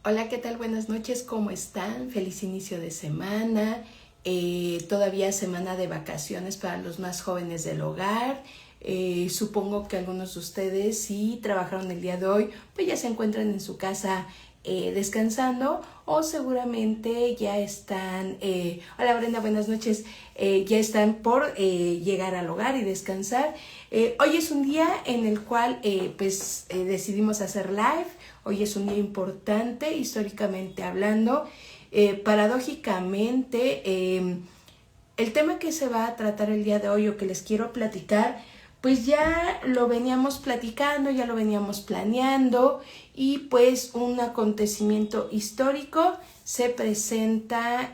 Hola, ¿qué tal? Buenas noches, ¿cómo están? Feliz inicio de semana, todavía semana de vacaciones para los más jóvenes del hogar. Supongo que algunos de ustedes, si trabajaron el día de hoy, pues ya se encuentran en su casa descansando, o seguramente ya están, hola Brenda, buenas noches, ya están por llegar al hogar y descansar. Hoy es un día en el cual decidimos hacer live. Hoy es un día importante, históricamente hablando. Paradójicamente, el tema que se va a tratar el día de hoy o que les quiero platicar, pues ya lo veníamos platicando, ya lo veníamos planeando, y pues un acontecimiento histórico se presenta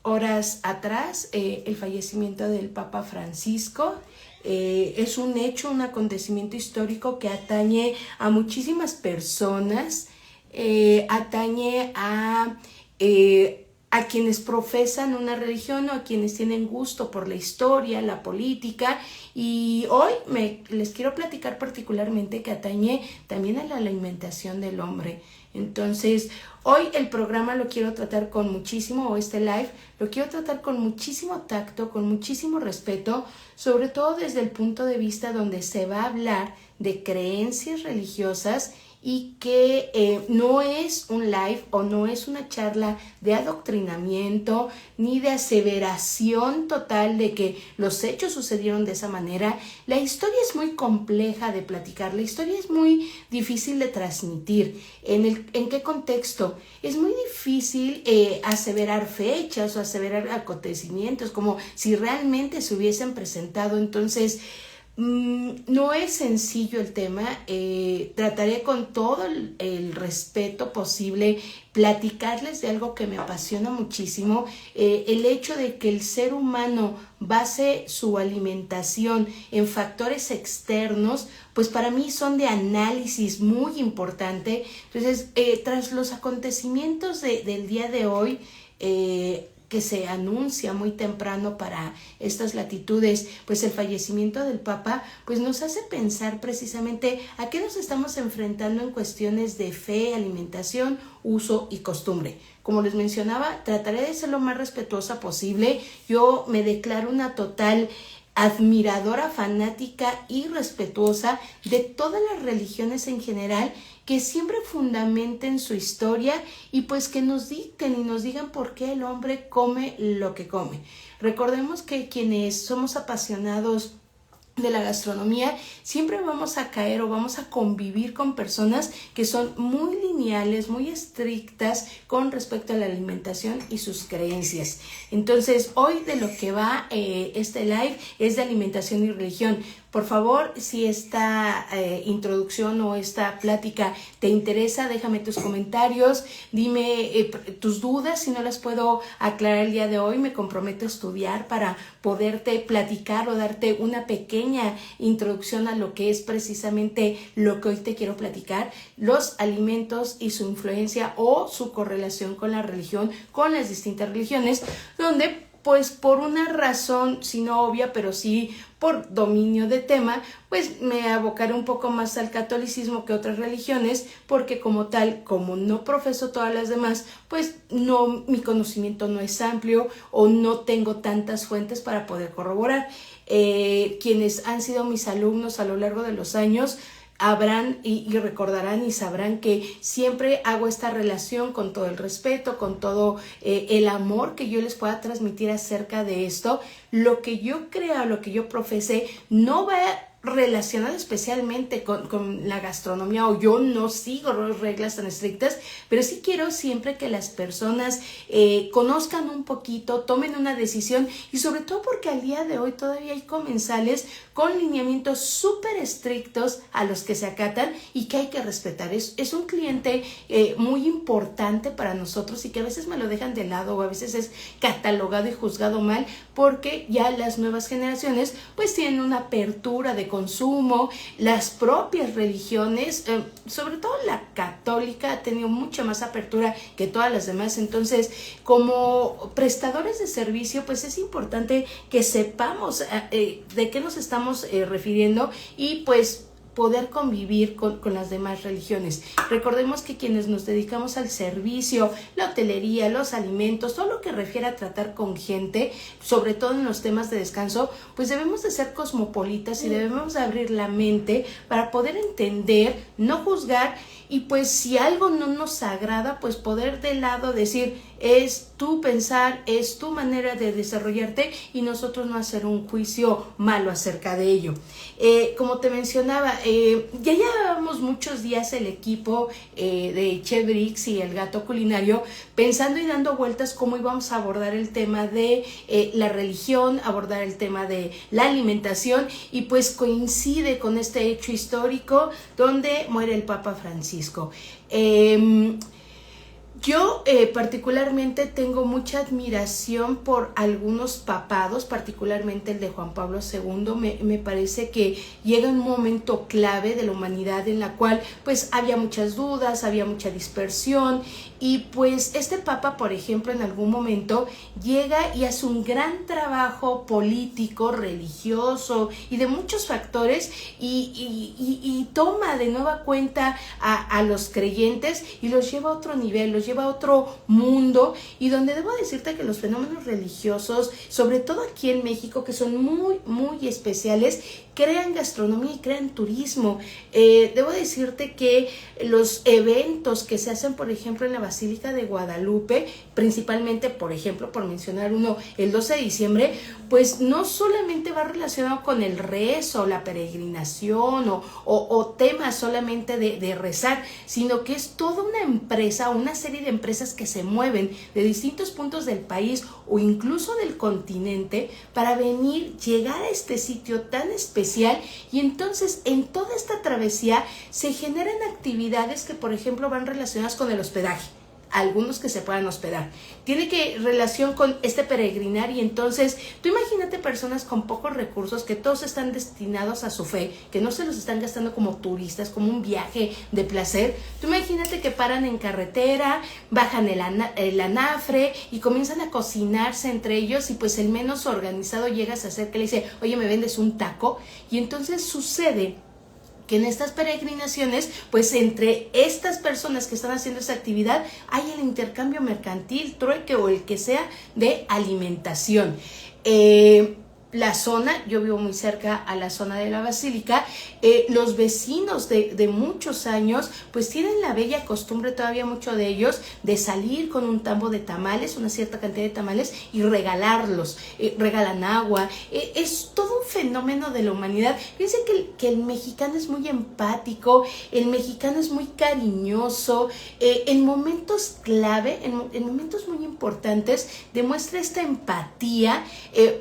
horas atrás, el fallecimiento del Papa Francisco. Es un hecho, un acontecimiento histórico que atañe a muchísimas personas, atañe a quienes profesan una religión o a quienes tienen gusto por la historia, la política, y hoy les quiero platicar particularmente que atañe también a la alimentación del hombre. Entonces, hoy el programa lo quiero tratar con muchísimo, o este live, lo quiero tratar con muchísimo tacto, con muchísimo respeto, sobre todo desde el punto de vista donde se va a hablar de creencias religiosas, y que no es un live o no es una charla de adoctrinamiento ni de aseveración total de que los hechos sucedieron de esa manera. La historia es muy compleja de platicar, la historia es muy difícil de transmitir. ¿En qué contexto? Es muy difícil aseverar fechas o aseverar acontecimientos como si realmente se hubiesen presentado. Entonces, no es sencillo el tema. Trataré con todo el respeto posible platicarles de algo que me apasiona muchísimo, el hecho de que el ser humano base su alimentación en factores externos, pues para mí son de análisis muy importante. Entonces, tras los acontecimientos del día de hoy, que se anuncia muy temprano para estas latitudes, pues el fallecimiento del Papa, pues nos hace pensar precisamente a qué nos estamos enfrentando en cuestiones de fe, alimentación, uso y costumbre. Como les mencionaba, trataré de ser lo más respetuosa posible. Yo me declaro una total admiradora, fanática y respetuosa de todas las religiones en general, que siempre fundamenten su historia y pues que nos dicten y nos digan por qué el hombre come lo que come. Recordemos que quienes somos apasionados de la gastronomía, siempre vamos a caer o vamos a convivir con personas que son muy lineales, muy estrictas con respecto a la alimentación y sus creencias. Entonces, hoy de lo que va este live es de alimentación y religión. Por favor, si esta introducción o esta plática te interesa, déjame tus comentarios, dime tus dudas. Si no las puedo aclarar el día de hoy, me comprometo a estudiar para poderte platicar o darte una pequeña introducción a lo que es precisamente lo que hoy te quiero platicar: los alimentos y su influencia o su correlación con la religión, con las distintas religiones, donde pues por una razón, si no obvia, pero sí por dominio de tema, pues me abocaré un poco más al catolicismo que otras religiones, porque como tal, como no profeso todas las demás, pues no, mi conocimiento no es amplio o no tengo tantas fuentes para poder corroborar. Quienes han sido mis alumnos a lo largo de los años habrán y recordarán y sabrán que siempre hago esta relación con todo el respeto, con todo el amor que yo les pueda transmitir acerca de esto. Lo que yo crea, lo que yo profese, no va relacionado especialmente con la gastronomía, o yo no sigo reglas tan estrictas, pero sí quiero siempre que las personas conozcan un poquito, tomen una decisión, y sobre todo porque al día de hoy todavía hay comensales con lineamientos súper estrictos a los que se acatan y que hay que respetar. Es un cliente muy importante para nosotros y que a veces me lo dejan de lado, o a veces es catalogado y juzgado mal, porque ya las nuevas generaciones pues tienen una apertura de consumo. Las propias religiones, sobre todo la católica, ha tenido mucha más apertura que todas las demás. Entonces, como prestadores de servicio, pues es importante que sepamos de qué nos estamos refiriendo, y pues poder convivir con las demás religiones. Recordemos que quienes nos dedicamos al servicio, la hotelería, los alimentos, todo lo que refiere a tratar con gente, sobre todo en los temas de descanso, pues debemos de ser cosmopolitas y debemos de abrir la mente para poder entender, no juzgar, y pues si algo no nos agrada, pues poder de lado decir, es tu pensar, es tu manera de desarrollarte, y nosotros no hacer un juicio malo acerca de ello. Como te mencionaba, ya llevamos muchos días el equipo de Chef Brix y el Gato Culinario pensando y dando vueltas cómo íbamos a abordar el tema de la religión, abordar el tema de la alimentación, y pues coincide con este hecho histórico donde muere el Papa Francisco. Yo particularmente tengo mucha admiración por algunos papados, particularmente el de Juan Pablo II. Me parece que llega un momento clave de la humanidad en la cual pues había muchas dudas, había mucha dispersión, y pues este papa, por ejemplo, en algún momento llega y hace un gran trabajo político, religioso y de muchos factores, y toma de nueva cuenta a los creyentes y los lleva a otro nivel, los lleva a otro mundo, y donde debo decirte que los fenómenos religiosos, sobre todo aquí en México, que son muy, muy especiales, crean gastronomía y crean turismo. Debo decirte que los eventos que se hacen, por ejemplo, en la Basílica de Guadalupe, principalmente, por ejemplo, por mencionar uno, el 12 de diciembre, pues no solamente va relacionado con el rezo, la peregrinación o temas solamente de rezar, sino que es toda una empresa, una serie de empresas que se mueven de distintos puntos del país o incluso del continente para venir, llegar a este sitio tan especial, y entonces en toda esta travesía se generan actividades que, por ejemplo, van relacionadas con el hospedaje, algunos que se puedan hospedar. Tiene que relación con este peregrinar, y entonces tú imagínate personas con pocos recursos que todos están destinados a su fe, que no se los están gastando como turistas, como un viaje de placer. Tú imagínate que paran en carretera, bajan el anafre y comienzan a cocinarse entre ellos, y pues el menos organizado llega a hacer que le dice, oye, ¿me vendes un taco? Y entonces sucede que en estas peregrinaciones, pues entre estas personas que están haciendo esa actividad, hay el intercambio mercantil, trueque o el que sea de alimentación. La zona, yo vivo muy cerca a la zona de la Basílica, los vecinos de muchos años pues tienen la bella costumbre, todavía muchos de ellos, de salir con un tambo de tamales, una cierta cantidad de tamales, y regalarlos, regalan agua. Es todo un fenómeno de la humanidad. Fíjense que el mexicano es muy empático, el mexicano es muy cariñoso, en momentos clave, en momentos muy importantes, demuestra esta empatía.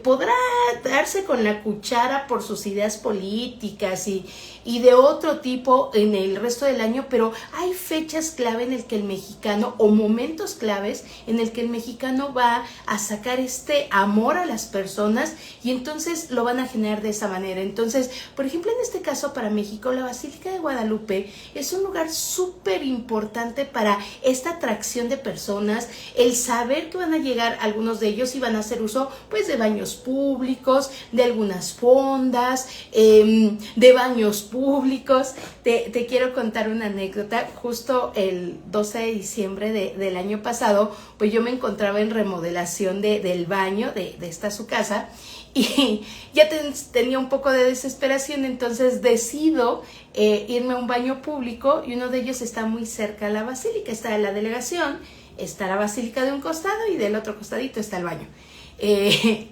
Podrá darse con la cuchara por sus ideas políticas y de otro tipo en el resto del año, pero hay fechas clave en el que el mexicano, o momentos claves en el que el mexicano va a sacar este amor a las personas, y entonces lo van a generar de esa manera. Entonces, por ejemplo, en este caso para México, la Basílica de Guadalupe es un lugar súper importante para esta atracción de personas, el saber que van a llegar algunos de ellos y van a hacer uso pues de baños públicos, de algunas fondas, de baños públicos. Te quiero contar una anécdota. Justo el 12 de diciembre del año pasado, pues yo me encontraba en remodelación del baño de esta su casa, y ya tenía un poco de desesperación. Entonces decido irme a un baño público, y uno de ellos está muy cerca a la basílica. Está la delegación, está la basílica de un costado, y del otro costadito está el baño.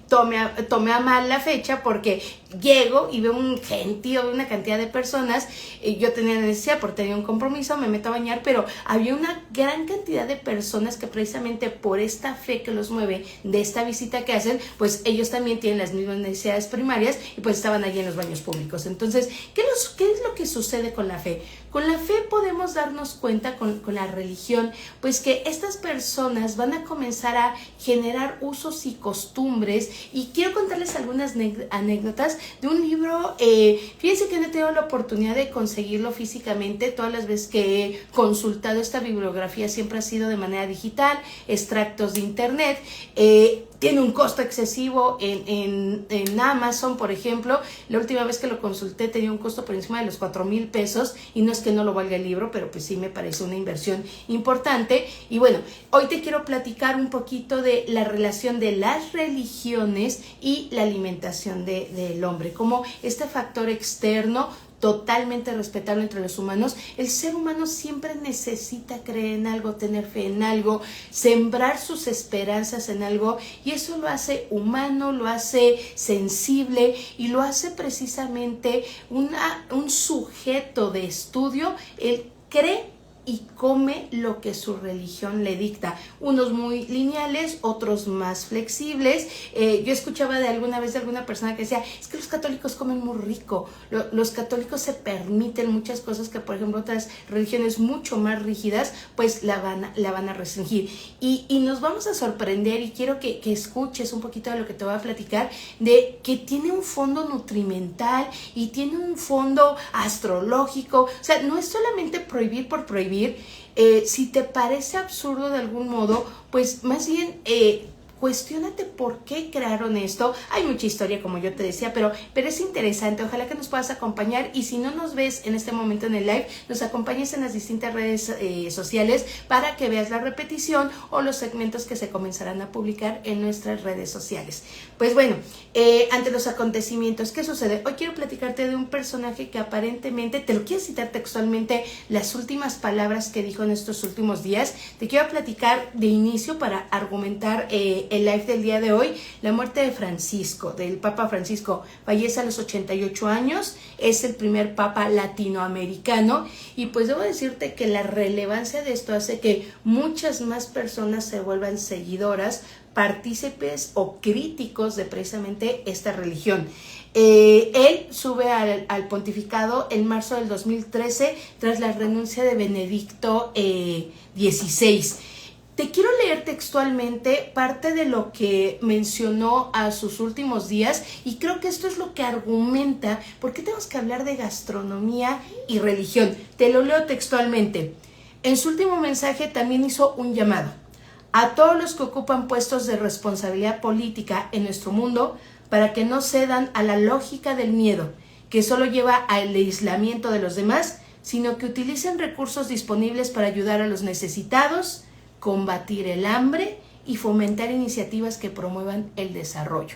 Tomé a mal la fecha, porque llego y veo un gentío, una cantidad de personas. Yo tenía necesidad porque tenía un compromiso, me meto a bañar, pero había una gran cantidad de personas que precisamente por esta fe que los mueve de esta visita que hacen, pues ellos también tienen las mismas necesidades primarias, y pues estaban allí en los baños públicos. Entonces, ¿qué es lo que sucede con la fe? Con la fe podemos darnos cuenta, con la religión, pues que estas personas van a comenzar a generar usos y costumbres. Y quiero contarles algunas anécdotas de un libro. Fíjense que no he tenido la oportunidad de conseguirlo físicamente. Todas las veces que he consultado esta bibliografía siempre ha sido de manera digital, extractos de internet. tiene un costo excesivo en Amazon, por ejemplo. La última vez que lo consulté tenía un costo por encima de los 4,000 pesos, y no es que no lo valga el libro, pero pues sí me parece una inversión importante. Y bueno, hoy te quiero platicar un poquito de la relación de las religiones y la alimentación del hombre, como este factor externo totalmente respetable entre los humanos. El ser humano siempre necesita creer en algo, tener fe en algo, sembrar sus esperanzas en algo, y eso lo hace humano, lo hace sensible y lo hace precisamente un sujeto de estudio. Él cree y come lo que su religión le dicta. Unos muy lineales, otros más flexibles. Yo escuchaba alguna vez de alguna persona que decía, es que los católicos comen muy rico. Los católicos se permiten muchas cosas que, por ejemplo, otras religiones mucho más rígidas, pues la van a restringir. Y nos vamos a sorprender, y quiero que escuches un poquito de lo que te voy a platicar, de que tiene un fondo nutrimental y tiene un fondo astrológico. O sea, no es solamente prohibir por prohibir. Si te parece absurdo de algún modo, pues más bien cuestiónate por qué crearon esto. Hay mucha historia, como yo te decía, pero es interesante. Ojalá que nos puedas acompañar, y si no nos ves en este momento en el live, nos acompañes en las distintas redes sociales para que veas la repetición o los segmentos que se comenzarán a publicar en nuestras redes sociales. Pues bueno, ante los acontecimientos, ¿qué sucede? Hoy quiero platicarte de un personaje que aparentemente, te lo quiero citar textualmente, las últimas palabras que dijo en estos últimos días. Te quiero platicar de inicio para argumentar el live del día de hoy, la muerte de Francisco, del Papa Francisco. Fallece a los 88 años, es el primer Papa latinoamericano, y pues debo decirte que la relevancia de esto hace que muchas más personas se vuelvan seguidoras, partícipes o críticos de precisamente esta religión. Él sube al pontificado en marzo del 2013 tras la renuncia de Benedicto XVI. Te quiero leer textualmente parte de lo que mencionó a sus últimos días, y creo que esto es lo que argumenta por qué tenemos que hablar de gastronomía y religión. Te lo leo textualmente. En su último mensaje también hizo un llamado a todos los que ocupan puestos de responsabilidad política en nuestro mundo para que no cedan a la lógica del miedo, que solo lleva al aislamiento de los demás, sino que utilicen recursos disponibles para ayudar a los necesitados, combatir el hambre y fomentar iniciativas que promuevan el desarrollo.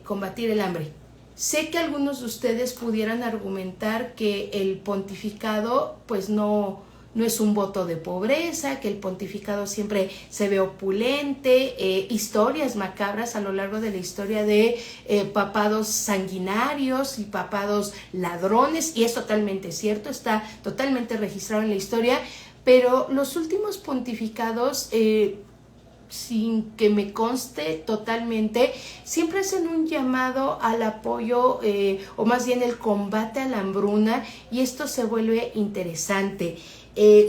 Combatir el hambre. Sé que algunos de ustedes pudieran argumentar que el pontificado pues no es un voto de pobreza, que el pontificado siempre se ve opulente, historias macabras a lo largo de la historia de papados sanguinarios y papados ladrones, y es totalmente cierto, está totalmente registrado en la historia. Pero los últimos pontificados, sin que me conste totalmente, siempre hacen un llamado al apoyo, o más bien el combate a la hambruna, y esto se vuelve interesante.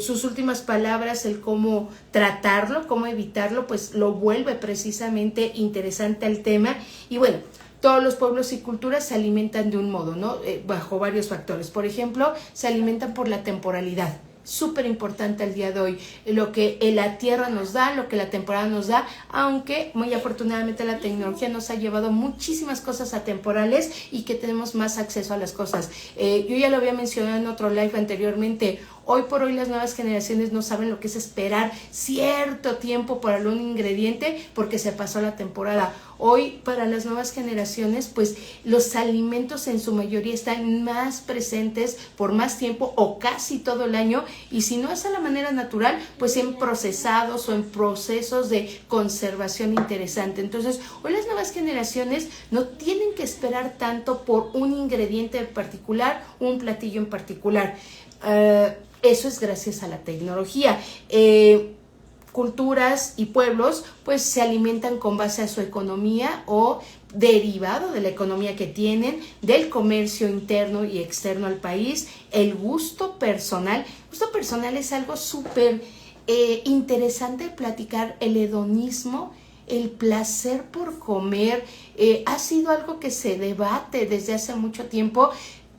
Sus últimas palabras, el cómo tratarlo, cómo evitarlo, pues lo vuelve precisamente interesante al tema. Y bueno, todos los pueblos y culturas se alimentan de un modo, ¿no? Bajo varios factores. Por ejemplo, se alimentan por la temporalidad. Súper importante el día de hoy, lo que la tierra nos da, lo que la temporada nos da, aunque muy afortunadamente la tecnología nos ha llevado muchísimas cosas atemporales y que tenemos más acceso a las cosas. Yo ya lo había mencionado en otro live anteriormente. Hoy por hoy las nuevas generaciones no saben lo que es esperar cierto tiempo por algún ingrediente porque se pasó la temporada. Hoy para las nuevas generaciones pues los alimentos en su mayoría están más presentes por más tiempo o casi todo el año, y si no es a la manera natural pues en procesados o en procesos de conservación interesante. Entonces hoy las nuevas generaciones no tienen que esperar tanto por un ingrediente en particular, un platillo en particular. Eso es gracias a la tecnología. Culturas y pueblos pues se alimentan con base a su economía o derivado de la economía que tienen, del comercio interno y externo al país, el gusto personal. El gusto personal es algo súper interesante platicar. El hedonismo, el placer por comer, ha sido algo que se debate desde hace mucho tiempo.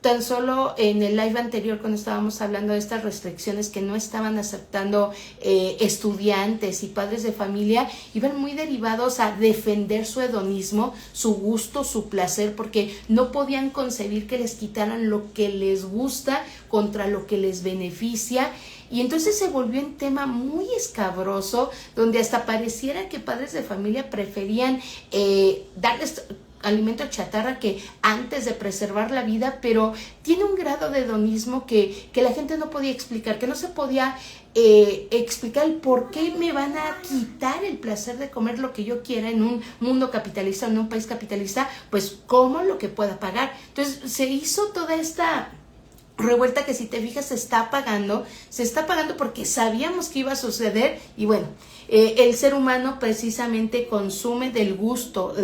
Tan solo en el live anterior, cuando estábamos hablando de estas restricciones que no estaban aceptando estudiantes y padres de familia, iban muy derivados a defender su hedonismo, su gusto, su placer, porque no podían concebir que les quitaran lo que les gusta contra lo que les beneficia. Y entonces se volvió un tema muy escabroso, donde hasta pareciera que padres de familia preferían darles alimento chatarra que antes de preservar la vida, pero tiene un grado de hedonismo que la gente no podía explicar, que no se podía explicar el por qué me van a quitar el placer de comer lo que yo quiera en un mundo capitalista, en un país capitalista, pues como lo que pueda pagar. Entonces se hizo toda esta revuelta que, si te fijas, se está pagando porque sabíamos que iba a suceder. Y bueno, el ser humano precisamente consume del gusto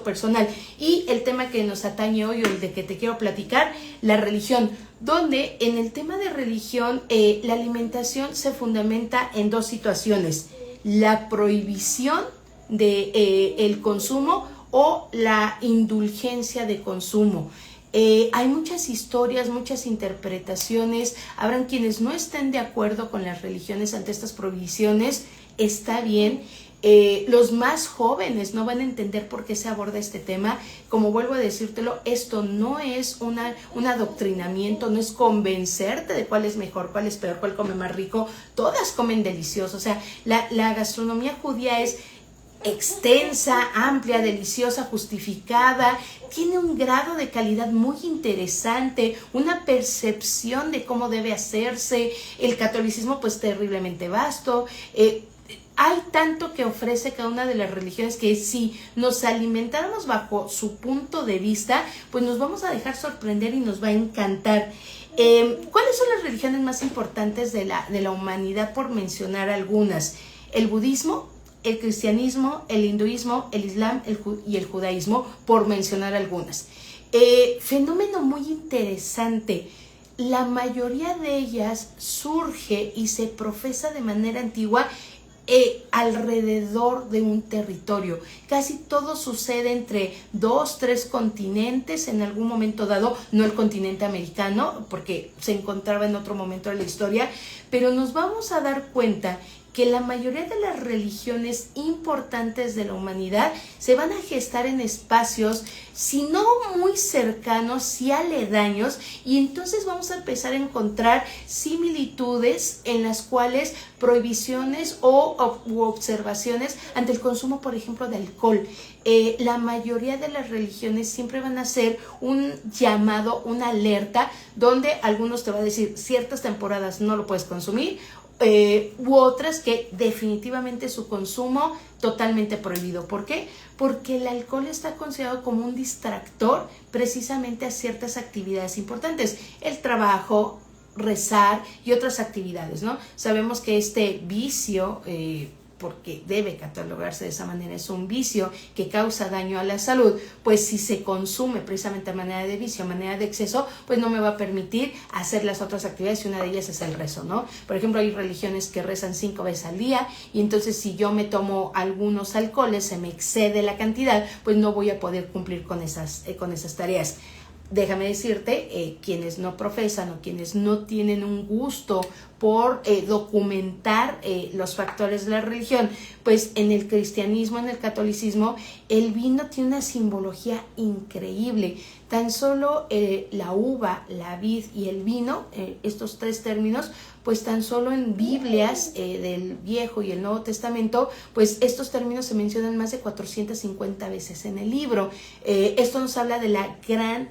personal. Y el tema que nos atañe hoy, o el de que te quiero platicar, la religión, donde en el tema de religión la alimentación se fundamenta en dos situaciones: la prohibición de el consumo o la indulgencia de consumo. Hay muchas historias, muchas interpretaciones. Habrán quienes no estén de acuerdo con las religiones ante estas prohibiciones. Está bien. Los más jóvenes no van a entender por qué se aborda este tema. Como vuelvo a decírtelo, esto no es un adoctrinamiento, no es convencerte de cuál es mejor, cuál es peor, cuál come más rico. Todas comen delicioso. O sea, la gastronomía judía es extensa, amplia, deliciosa, justificada, tiene un grado de calidad muy interesante, una percepción de cómo debe hacerse. El catolicismo pues terriblemente vasto. Hay tanto que ofrece cada una de las religiones que si nos alimentáramos bajo su punto de vista, pues nos vamos a dejar sorprender y nos va a encantar. ¿Cuáles son las religiones más importantes de la humanidad, por mencionar algunas? El budismo, el cristianismo, el hinduismo, el islam y el judaísmo, por mencionar algunas. Fenómeno muy interesante. La mayoría de ellas surge y se profesa de manera antigua alrededor de un territorio. Casi todo sucede entre 2, 3 continentes en algún momento dado, no el continente americano, porque se encontraba en otro momento de la historia, pero nos vamos a dar cuenta que la mayoría de las religiones importantes de la humanidad se van a gestar en espacios, si no muy cercanos, sí aledaños, y entonces vamos a empezar a encontrar similitudes en las cuales prohibiciones u observaciones ante el consumo, por ejemplo, de alcohol. La mayoría de las religiones siempre van a ser un llamado, una alerta, donde algunos te van a decir ciertas temporadas no lo puedes consumir, u otras que definitivamente su consumo totalmente prohibido. ¿Por qué? Porque el alcohol está considerado como un distractor precisamente a ciertas actividades importantes: el trabajo, rezar y otras actividades, ¿no? Sabemos que este vicio, porque debe catalogarse de esa manera, es un vicio que causa daño a la salud, pues si se consume precisamente a manera de vicio, a manera de exceso, pues no me va a permitir hacer las otras actividades, y una de ellas es el rezo, ¿no? Por ejemplo, hay religiones que rezan 5 veces al día, y entonces si yo me tomo algunos alcoholes, se me excede la cantidad, pues no voy a poder cumplir con esas tareas. Déjame decirte, quienes no profesan o quienes no tienen un gusto por documentar los factores de la religión, pues en el cristianismo, en el catolicismo, el vino tiene una simbología increíble. Tan solo la uva, la vid y el vino, estos 3 términos, pues tan solo en Biblias del Viejo y el Nuevo Testamento, pues estos términos se mencionan más de 450 veces en el libro. Esto nos habla de la gran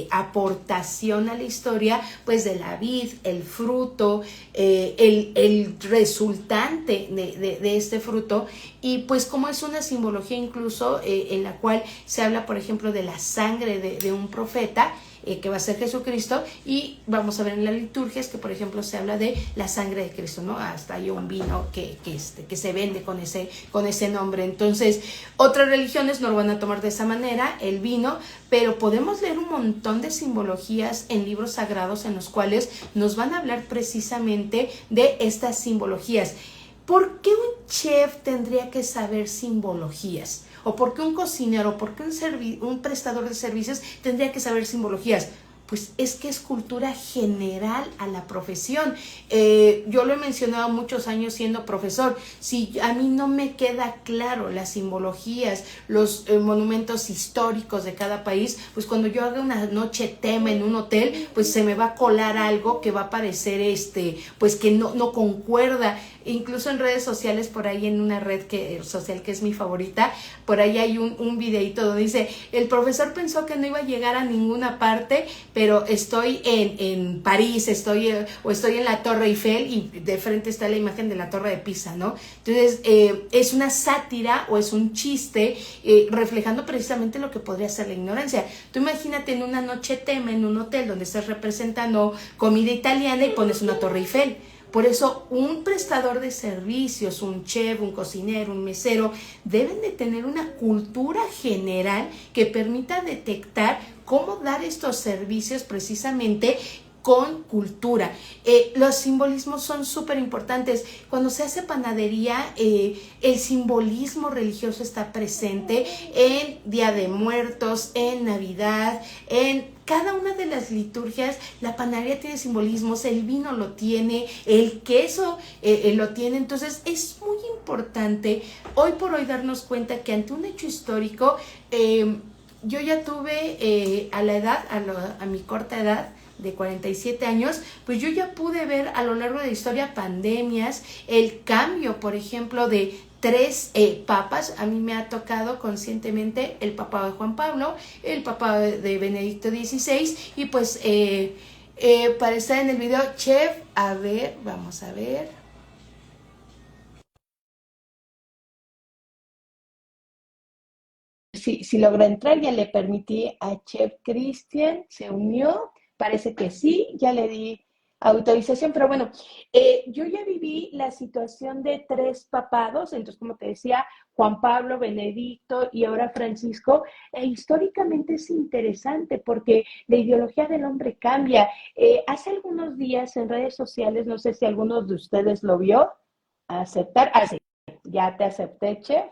aportación a la historia, pues de la vid, el fruto, el resultante de este fruto, y pues como es una simbología incluso en la cual se habla, por ejemplo, de la sangre de un profeta, que va a ser Jesucristo, y vamos a ver en las liturgias que, por ejemplo, se habla de la sangre de Cristo, ¿no? Hasta hay un vino que se vende con ese nombre. Entonces, otras religiones no lo van a tomar de esa manera, el vino, pero podemos leer un montón de simbologías en libros sagrados en los cuales nos van a hablar precisamente de estas simbologías. ¿Por qué un chef tendría que saber simbologías? ¿O por qué un cocinero, por qué un prestador de servicios tendría que saber simbologías? pues es que es cultura general a la profesión. Yo lo he mencionado muchos años siendo profesor. Si a mí no me queda claro las simbologías, los monumentos históricos de cada país, pues cuando yo haga una noche tema en un hotel, pues se me va a colar algo que va a parecer pues que no concuerda. Incluso en redes sociales, por ahí en una red social que es mi favorita, por ahí hay un videito donde dice, el profesor pensó que no iba a llegar a ninguna parte, pero estoy en París, estoy en la Torre Eiffel y de frente está la imagen de la Torre de Pisa, ¿no? Entonces, es una sátira o es un chiste reflejando precisamente lo que podría ser la ignorancia. Tú imagínate en una noche tema en un hotel donde estás representando comida italiana y pones una Torre Eiffel. Por eso un prestador de servicios, un chef, un cocinero, un mesero, deben de tener una cultura general que permita detectar cómo dar estos servicios precisamente con cultura. Los simbolismos son súper importantes. Cuando se hace panadería, el simbolismo religioso está presente en Día de Muertos, en Navidad, en cada una de las liturgias. La panadería tiene simbolismos, el vino lo tiene, el queso lo tiene. Entonces es muy importante hoy por hoy darnos cuenta que ante un hecho histórico, yo ya tuve a mi corta edad, de 47 años, pues yo ya pude ver a lo largo de la historia pandemias, el cambio, por ejemplo, de 3 papas. A mí me ha tocado conscientemente el papado de Juan Pablo, el papado de Benedicto XVI, y pues para estar en el video, chef, a ver, vamos a ver. Si logra entrar, ya le permití a Chef Christian, se unió, parece que sí, ya le di autorización, pero bueno, yo ya viví la situación de 3 papados, entonces como te decía, Juan Pablo, Benedicto y ahora Francisco, históricamente es interesante porque la ideología del hombre cambia. Hace algunos días en redes sociales, no sé si alguno de ustedes lo vio, aceptar, sí, ya te acepté, Chef.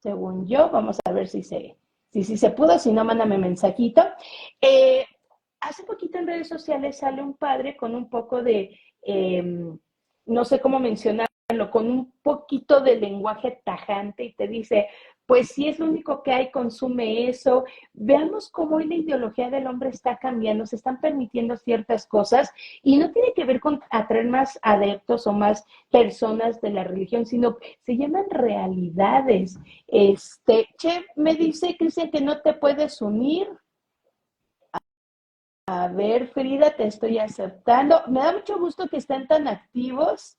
Según yo, vamos a ver si se pudo, si no, mándame mensajito. Eh, Hace poquito en redes sociales sale un padre con un poco de, no sé cómo mencionarlo, con un poquito de lenguaje tajante y te dice, pues si es lo único que hay, consume eso. Veamos cómo hoy la ideología del hombre está cambiando, se están permitiendo ciertas cosas y no tiene que ver con atraer más adeptos o más personas de la religión, sino se llaman realidades. Chef, me dice Cristian que no te puedes unir. A ver, Frida, te estoy aceptando. Me da mucho gusto que estén tan activos.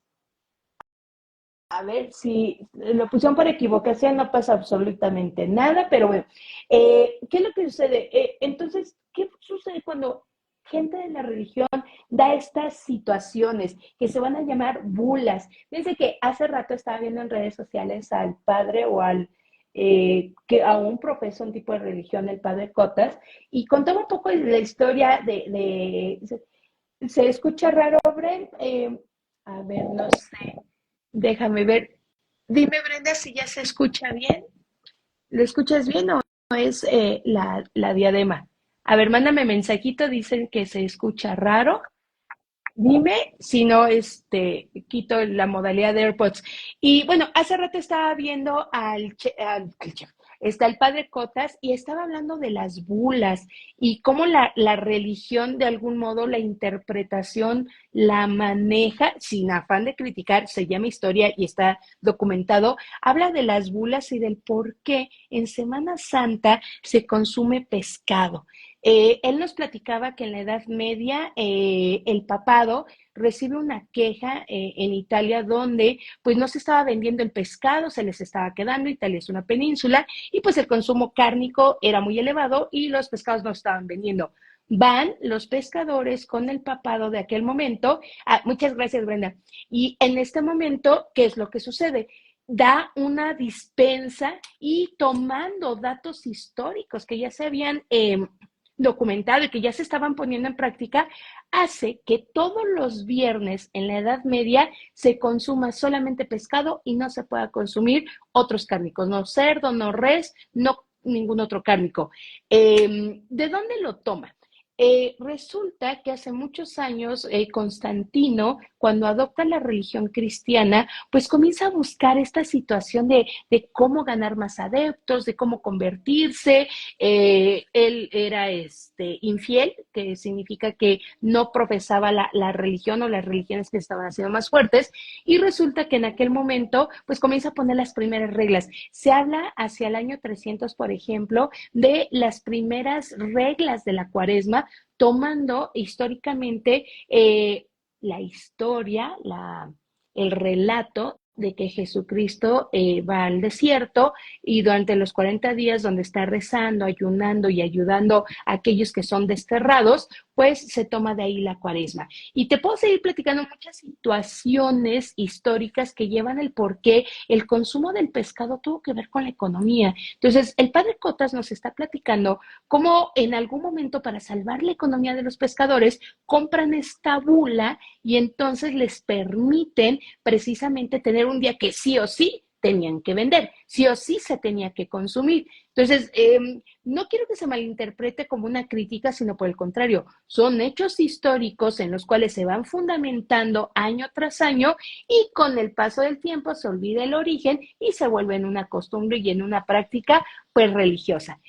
A ver si lo pusieron por equivocación, no pasa absolutamente nada, pero bueno, ¿qué es lo que sucede? Entonces, ¿qué sucede cuando gente de la religión da estas situaciones que se van a llamar bulas? Fíjense que hace rato estaba viendo en redes sociales al padre o que aún profesa un tipo de religión, el padre Cotas, y contaba un poco de la historia se escucha raro, Bren. A ver, no sé. Déjame ver. Dime, Brenda, si ya se escucha bien. ¿Lo escuchas bien o no es la diadema? A ver, mándame mensajito, dicen que se escucha raro. Dime, si no, quito la modalidad de AirPods. Y bueno, hace rato estaba viendo al chef, está el padre Cotas y estaba hablando de las bulas y cómo la religión, de algún modo, la interpretación la maneja sin afán de criticar, se llama historia y está documentado. Habla de las bulas y del por qué en Semana Santa se consume pescado. Él nos platicaba que en la Edad Media el papado recibe una queja en Italia donde pues no se estaba vendiendo el pescado, se les estaba quedando, Italia es una península y pues el consumo cárnico era muy elevado y los pescados no estaban vendiendo. Van los pescadores con el papado de aquel momento. Muchas gracias, Brenda. Y en este momento, ¿qué es lo que sucede? Da una dispensa y tomando datos históricos que ya se habían documentado y que ya se estaban poniendo en práctica, hace que todos los viernes en la Edad Media se consuma solamente pescado y no se pueda consumir otros cárnicos, no cerdo, no res, no ningún otro cárnico. ¿De dónde lo toma? Resulta que hace muchos años Constantino, cuando adopta la religión cristiana, pues comienza a buscar esta situación de cómo ganar más adeptos, de cómo convertirse. Él era infiel, que significa que no profesaba la religión o las religiones que estaban haciendo más fuertes, y resulta que en aquel momento pues comienza a poner las primeras reglas. Se habla hacia el año 300, por ejemplo, de las primeras reglas de la cuaresma, tomando históricamente la historia, el relato de que Jesucristo va al desierto y durante los 40 días donde está rezando, ayunando y ayudando a aquellos que son desterrados, pues se toma de ahí la cuaresma. Y te puedo seguir platicando muchas situaciones históricas que llevan el por qué el consumo del pescado tuvo que ver con la economía. Entonces, el padre Cotas nos está platicando cómo en algún momento para salvar la economía de los pescadores compran esta bula y entonces les permiten precisamente tener un día que sí o sí tenían que vender, sí o sí se tenía que consumir. Entonces, no quiero que se malinterprete como una crítica, sino por el contrario, son hechos históricos en los cuales se van fundamentando año tras año y con el paso del tiempo se olvida el origen y se vuelve en una costumbre y en una práctica pues religiosa.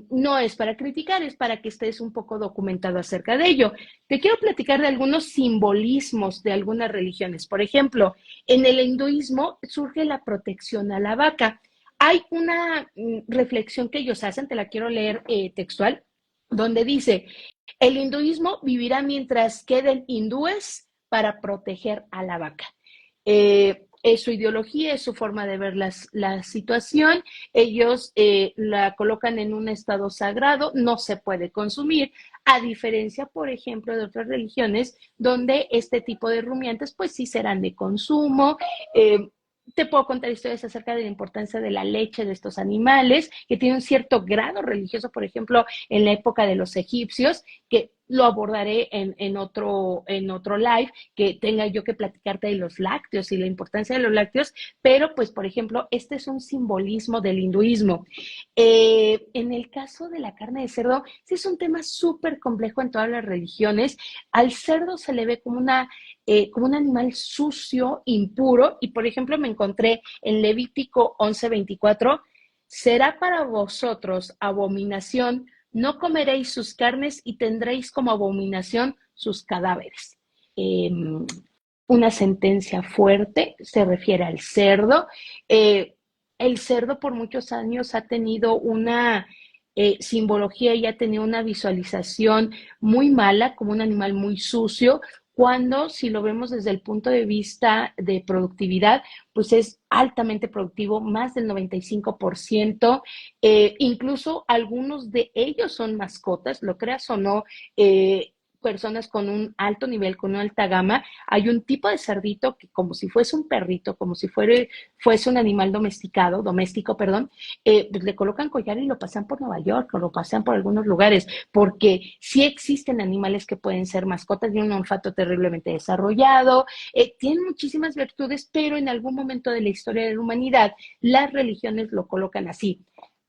No es para criticar, es para que estés un poco documentado acerca de ello. Te quiero platicar de algunos simbolismos de algunas religiones. Por ejemplo, en el hinduismo surge la protección a la vaca. Hay una reflexión que ellos hacen, te la quiero leer textual, donde dice, el hinduismo vivirá mientras queden hindúes para proteger a la vaca. Es su ideología, es su forma de ver la situación. Ellos la colocan en un estado sagrado, no se puede consumir, a diferencia, por ejemplo, de otras religiones donde este tipo de rumiantes pues sí serán de consumo. Te puedo contar historias acerca de la importancia de la leche de estos animales, que tiene un cierto grado religioso, por ejemplo, en la época de los egipcios, que lo abordaré en otro live, que tenga yo que platicarte de los lácteos y la importancia de los lácteos, pero pues, por ejemplo, este es un simbolismo del hinduismo. En el caso de la carne de cerdo, sí es un tema súper complejo en todas las religiones. Al cerdo se le ve como un animal sucio, impuro, y por ejemplo me encontré en Levítico 11:24, será para vosotros abominación, no comeréis sus carnes y tendréis como abominación sus cadáveres. Eh, una sentencia fuerte, se refiere al cerdo. El cerdo por muchos años ha tenido una simbología y ha tenido una visualización muy mala, como un animal muy sucio, cuando si lo vemos desde el punto de vista de productividad, pues es altamente productivo, más del 95%, incluso algunos de ellos son mascotas, lo creas o no, personas con un alto nivel, con una alta gama. Hay un tipo de cerdito que como si fuese un perrito, como si fuese un animal doméstico, perdón, pues le colocan collar y lo pasan por Nueva York o lo pasan por algunos lugares, porque sí existen animales que pueden ser mascotas, tienen un olfato terriblemente desarrollado, tienen muchísimas virtudes, pero en algún momento de la historia de la humanidad las religiones lo colocan así.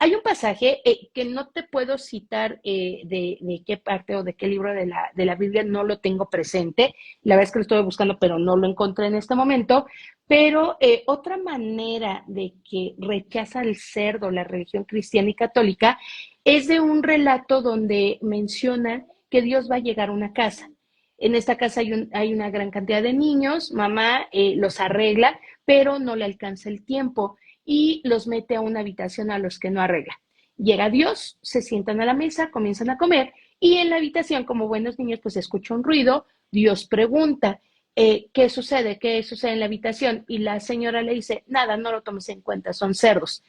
Hay un pasaje que no te puedo citar de qué parte o de qué libro de la Biblia, no lo tengo presente. La verdad es que lo estoy buscando, pero no lo encontré en este momento. Pero otra manera de que rechaza el cerdo la religión cristiana y católica es de un relato donde menciona que Dios va a llegar a una casa. En esta casa hay una gran cantidad de niños, mamá los arregla, pero no le alcanza el tiempo y los mete a una habitación a los que no arregla. Llega Dios, se sientan a la mesa, comienzan a comer y en la habitación, como buenos niños, pues escucha un ruido, Dios pregunta, ¿qué sucede? ¿Qué sucede en la habitación? Y la señora le dice, nada, no lo tomes en cuenta, son cerdos.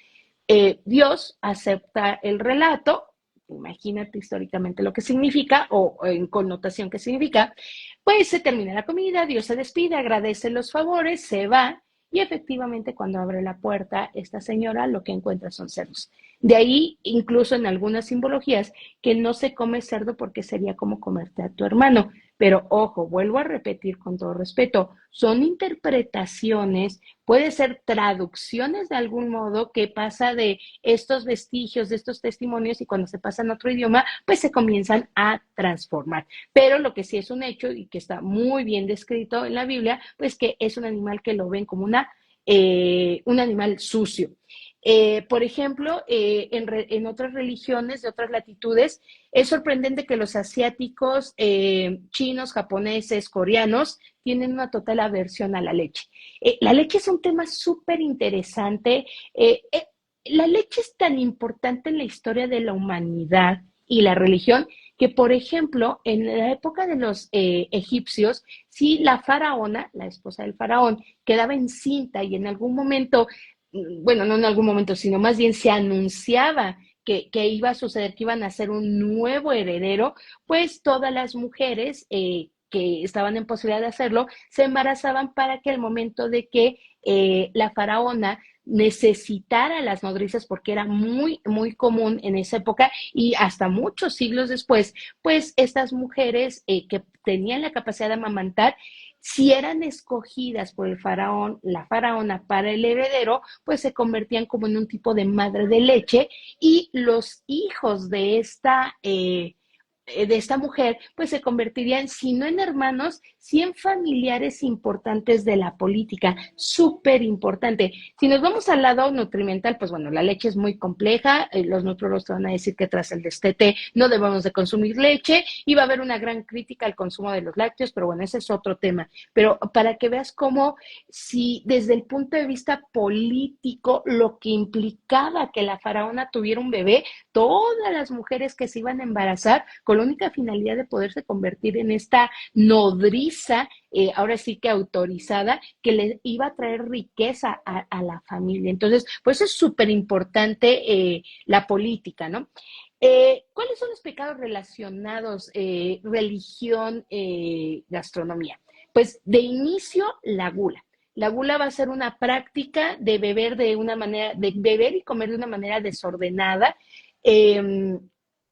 Dios acepta el relato, imagínate históricamente lo que significa o en connotación que significa, pues se termina la comida, Dios se despide, agradece los favores, se va y efectivamente cuando abre la puerta esta señora lo que encuentra son cerdos. De ahí, incluso en algunas simbologías, que no se come cerdo porque sería como comerte a tu hermano. Pero ojo, vuelvo a repetir con todo respeto, son interpretaciones, puede ser traducciones de algún modo que pasa de estos vestigios, de estos testimonios y cuando se pasan a otro idioma, pues se comienzan a transformar. Pero lo que sí es un hecho y que está muy bien descrito en la Biblia, pues que es un animal que lo ven como un animal sucio. Por ejemplo, en otras religiones de otras latitudes, es sorprendente que los asiáticos, chinos, japoneses, coreanos, tienen una total aversión a la leche. La leche es un tema súper interesante. La leche es tan importante en la historia de la humanidad y la religión que, por ejemplo, en la época de los egipcios, si la faraona, la esposa del faraón, quedaba encinta y en algún momento, bueno, no en algún momento, sino más bien se anunciaba que iba a suceder, que iban a ser un nuevo heredero, pues todas las mujeres que estaban en posibilidad de hacerlo se embarazaban para que al momento de que la faraona necesitara a las nodrizas, porque era muy, muy común en esa época y hasta muchos siglos después, pues estas mujeres que tenían la capacidad de amamantar, si eran escogidas por el faraón, la faraona para el heredero, pues se convertían como en un tipo de madre de leche y los hijos de esta mujer, pues se convertirían, si no en hermanos, sí en familiares importantes de la política, súper importante. Si nos vamos al lado nutrimental, pues bueno, la leche es muy compleja, los nutriólogos te van a decir que tras el destete no debemos de consumir leche y va a haber una gran crítica al consumo de los lácteos, pero bueno, ese es otro tema. Pero para que veas cómo, si desde el punto de vista político, lo que implicaba que la faraona tuviera un bebé, todas las mujeres que se iban a embarazar con la única finalidad de poderse convertir en esta nodriza, ahora sí que autorizada, que le iba a traer riqueza a la familia. Entonces, pues es súper importante la política, ¿no? ¿Cuáles son los pecados relacionados, religión, gastronomía? Pues de inicio, la gula. La gula va a ser una práctica de beber de una manera, de beber y comer de una manera desordenada. Eh,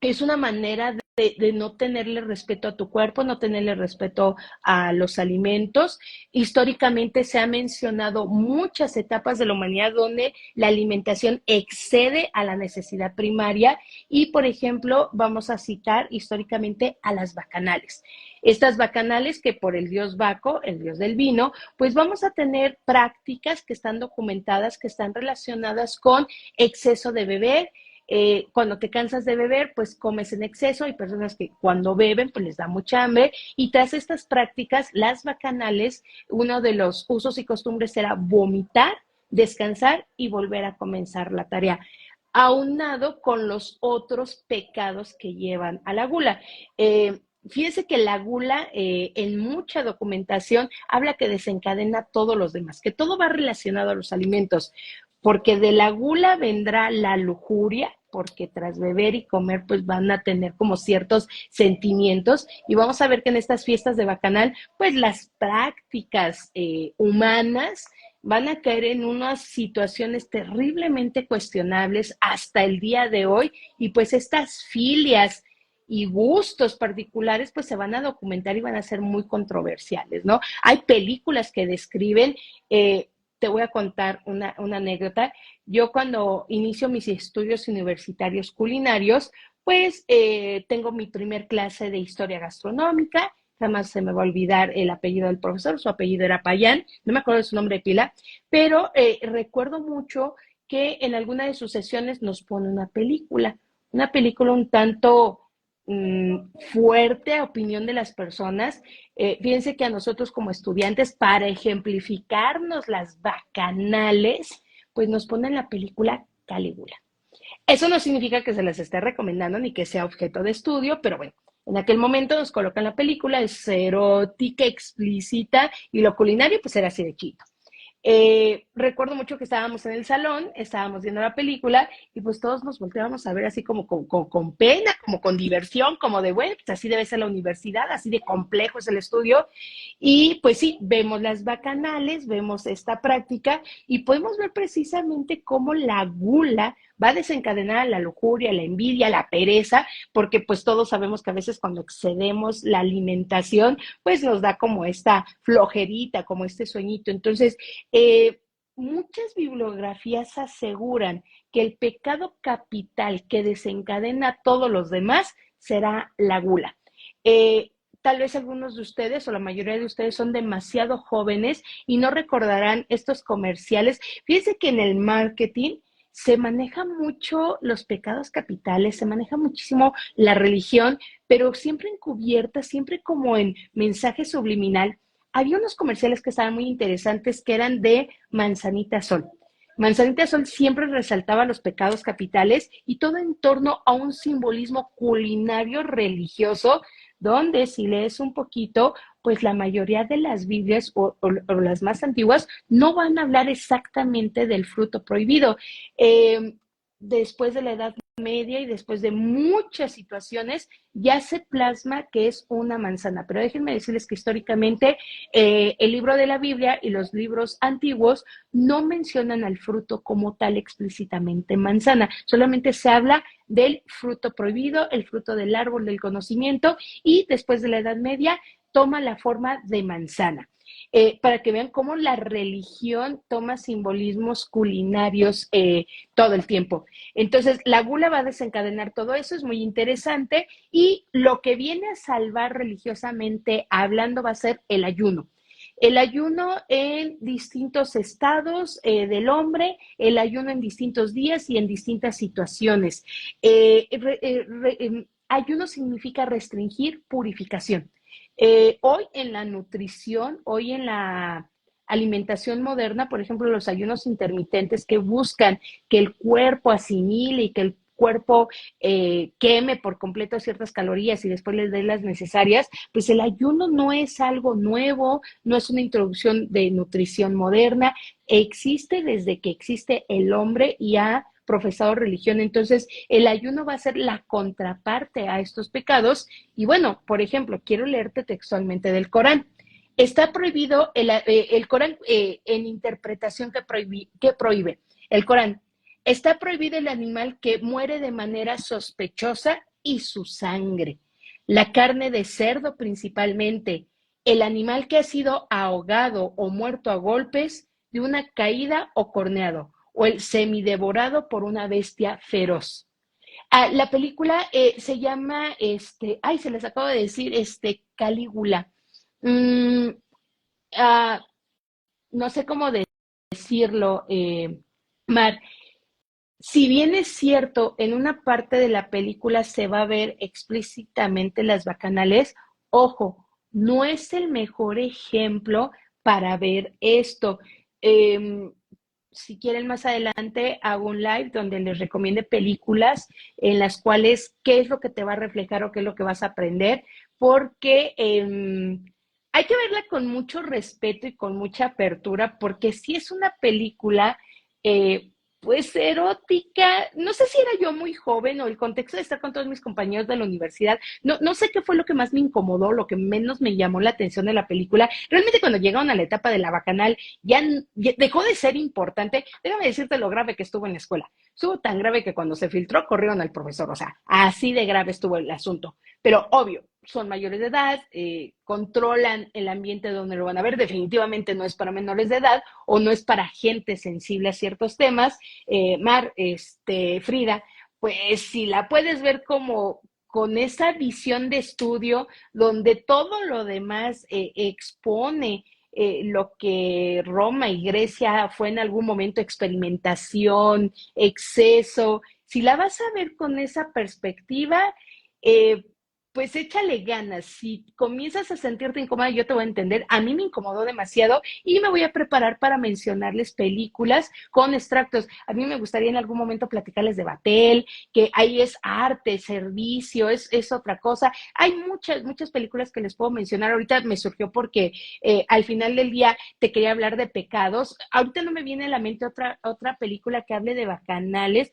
es una manera de no tenerle respeto a tu cuerpo, no tenerle respeto a los alimentos. Históricamente se ha mencionado muchas etapas de la humanidad donde la alimentación excede a la necesidad primaria y, por ejemplo, vamos a citar históricamente a las bacanales. Estas bacanales que por el dios Baco, el dios del vino, pues vamos a tener prácticas que están documentadas, que están relacionadas con exceso de beber. Cuando te cansas de beber, pues comes en exceso. Hay personas que cuando beben, pues les da mucha hambre. Y tras estas prácticas, las bacanales, uno de los usos y costumbres era vomitar, descansar y volver a comenzar la tarea, aunado con los otros pecados que llevan a la gula. Fíjense que la gula en mucha documentación habla que desencadena todos los demás, que todo va relacionado a los alimentos, porque de la gula vendrá la lujuria, porque tras beber y comer pues van a tener como ciertos sentimientos y vamos a ver que en estas fiestas de bacanal pues las prácticas humanas van a caer en unas situaciones terriblemente cuestionables hasta el día de hoy y pues estas filias y gustos particulares pues se van a documentar y van a ser muy controversiales, ¿no? Hay películas que describen, te voy a contar una anécdota. Yo cuando inicio mis estudios universitarios culinarios, pues tengo mi primer clase de historia gastronómica, jamás se me va a olvidar el apellido del profesor, su apellido era Payán, no me acuerdo de su nombre de pila, pero recuerdo mucho que en alguna de sus sesiones nos pone una película un tanto fuerte a opinión de las personas. Fíjense que a nosotros como estudiantes, para ejemplificarnos las bacanales, pues nos ponen la película Calígula. Eso no significa que se las esté recomendando ni que sea objeto de estudio, pero bueno, en aquel momento nos colocan la película, es erótica, explícita, y lo culinario pues era así de chito. Recuerdo mucho que estábamos en el salón, estábamos viendo la película y pues todos nos volteábamos a ver así como con pena, como con diversión, como de, bueno, pues así debe ser la universidad, así de complejo es el estudio. Y pues sí, vemos las bacanales, vemos esta práctica y podemos ver precisamente cómo la gula va a desencadenar la lujuria, la envidia, la pereza, porque pues todos sabemos que a veces cuando excedemos la alimentación, pues nos da como esta flojerita, como este sueñito. Entonces, muchas bibliografías aseguran que el pecado capital que desencadena todos los demás será la gula. Eh, Tal vez algunos de ustedes o la mayoría de ustedes son demasiado jóvenes y no recordarán estos comerciales. Fíjense que en el marketing se maneja mucho los pecados capitales, se maneja muchísimo la religión, pero siempre encubierta, siempre como en mensaje subliminal. Había unos comerciales que estaban muy interesantes que eran de Manzanita Sol. Manzanita Sol siempre resaltaba los pecados capitales y todo en torno a un simbolismo culinario religioso, donde si lees un poquito, pues la mayoría de las Biblias o las más antiguas no van a hablar exactamente del fruto prohibido. Después de la Edad Media y después de muchas situaciones, ya se plasma que es una manzana. Pero déjenme decirles que históricamente el libro de la Biblia y los libros antiguos no mencionan al fruto como tal explícitamente manzana. Solamente se habla del fruto prohibido, el fruto del árbol del conocimiento, y después de la Edad Media toma la forma de manzana. Para que vean cómo la religión toma simbolismos culinarios todo el tiempo. Entonces, la gula va a desencadenar todo eso, es muy interesante, y lo que viene a salvar religiosamente hablando va a ser el ayuno. El ayuno en distintos estados del hombre, el ayuno en distintos días y en distintas situaciones. Ayuno significa restringir, purificación. Hoy en la nutrición, hoy en la alimentación moderna, por ejemplo, los ayunos intermitentes que buscan que el cuerpo asimile y que el cuerpo queme por completo ciertas calorías y después les dé las necesarias, pues el ayuno no es algo nuevo, no es una introducción de nutrición moderna, existe desde que existe el hombre y ha profesado religión. Entonces, el ayuno va a ser la contraparte a estos pecados. Y bueno, por ejemplo, quiero leerte textualmente del Corán. Está prohibido el Corán en interpretación que prohíbe. El Corán, está prohibido el animal que muere de manera sospechosa y su sangre. La carne de cerdo principalmente. El animal que ha sido ahogado o muerto a golpes de una caída o corneado, o el semidevorado por una bestia feroz. La película se llama, se les acabo de decir, Calígula. Mm, ah, no sé cómo decirlo, Mar. Si bien es cierto, en una parte de la película se va a ver explícitamente las bacanales, ojo, no es el mejor ejemplo para ver esto. Eh, si quieren más adelante hago un live donde les recomiende películas en las cuales qué es lo que te va a reflejar o qué es lo que vas a aprender, porque hay que verla con mucho respeto y con mucha apertura, porque si es una película eh, pues erótica, no sé si era yo muy joven o el contexto de estar con todos mis compañeros de la universidad, no sé qué fue lo que más me incomodó, lo que menos me llamó la atención de la película. Realmente cuando llegaron a la etapa de la bacanal ya dejó de ser importante. Déjame decirte lo grave que estuvo en la escuela. Estuvo tan grave que cuando se filtró corrieron al profesor, o sea, así de grave estuvo el asunto. Pero obvio, son mayores de edad, controlan el ambiente donde lo van a ver, definitivamente no es para menores de edad o no es para gente sensible a ciertos temas. Mar, Frida, pues si la puedes ver como con esa visión de estudio donde todo lo demás expone lo que Roma y Grecia fue en algún momento experimentación, exceso, si la vas a ver con esa perspectiva, eh, pues échale ganas. Si comienzas a sentirte incómoda, yo te voy a entender. A mí me incomodó demasiado y me voy a preparar para mencionarles películas con extractos. A mí me gustaría en algún momento platicarles de Batel, que ahí es arte, servicio, es otra cosa. Hay muchas películas que les puedo mencionar. Ahorita me surgió porque al final del día te quería hablar de pecados. Ahorita no me viene a la mente otra película que hable de bacanales.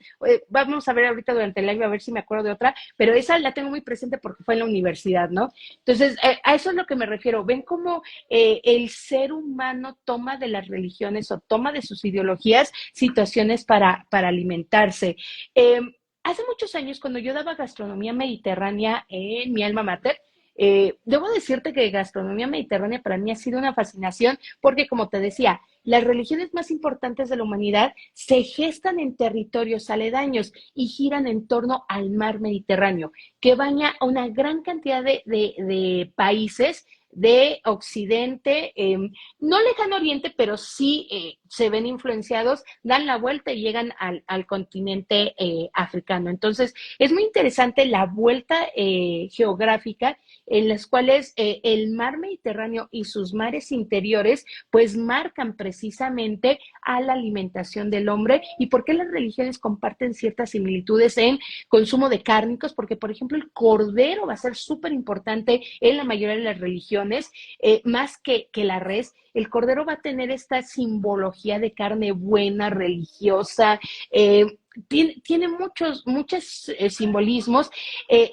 Vamos a ver ahorita durante el live a ver si me acuerdo de otra, pero esa la tengo muy presente porque fue fue en la universidad, ¿no? Entonces, a eso es lo que me refiero. Ven cómo el ser humano toma de las religiones o toma de sus ideologías situaciones para alimentarse. Eh, Hace muchos años, cuando yo daba gastronomía mediterránea en mi alma mater, debo decirte que gastronomía mediterránea para mí ha sido una fascinación porque, como te decía, las religiones más importantes de la humanidad se gestan en territorios aledaños y giran en torno al mar Mediterráneo, que baña a una gran cantidad de países de Occidente, no lejano Oriente, pero sí se ven influenciados, dan la vuelta y llegan al continente africano. Entonces, es muy interesante la vuelta geográfica en las cuales el mar Mediterráneo y sus mares interiores pues marcan precisamente a la alimentación del hombre y por qué las religiones comparten ciertas similitudes en consumo de cárnicos, porque por ejemplo el cordero va a ser súper importante en la mayoría de las religiones, más que la res. El cordero va a tener esta simbología de carne buena, religiosa, tiene muchos simbolismos.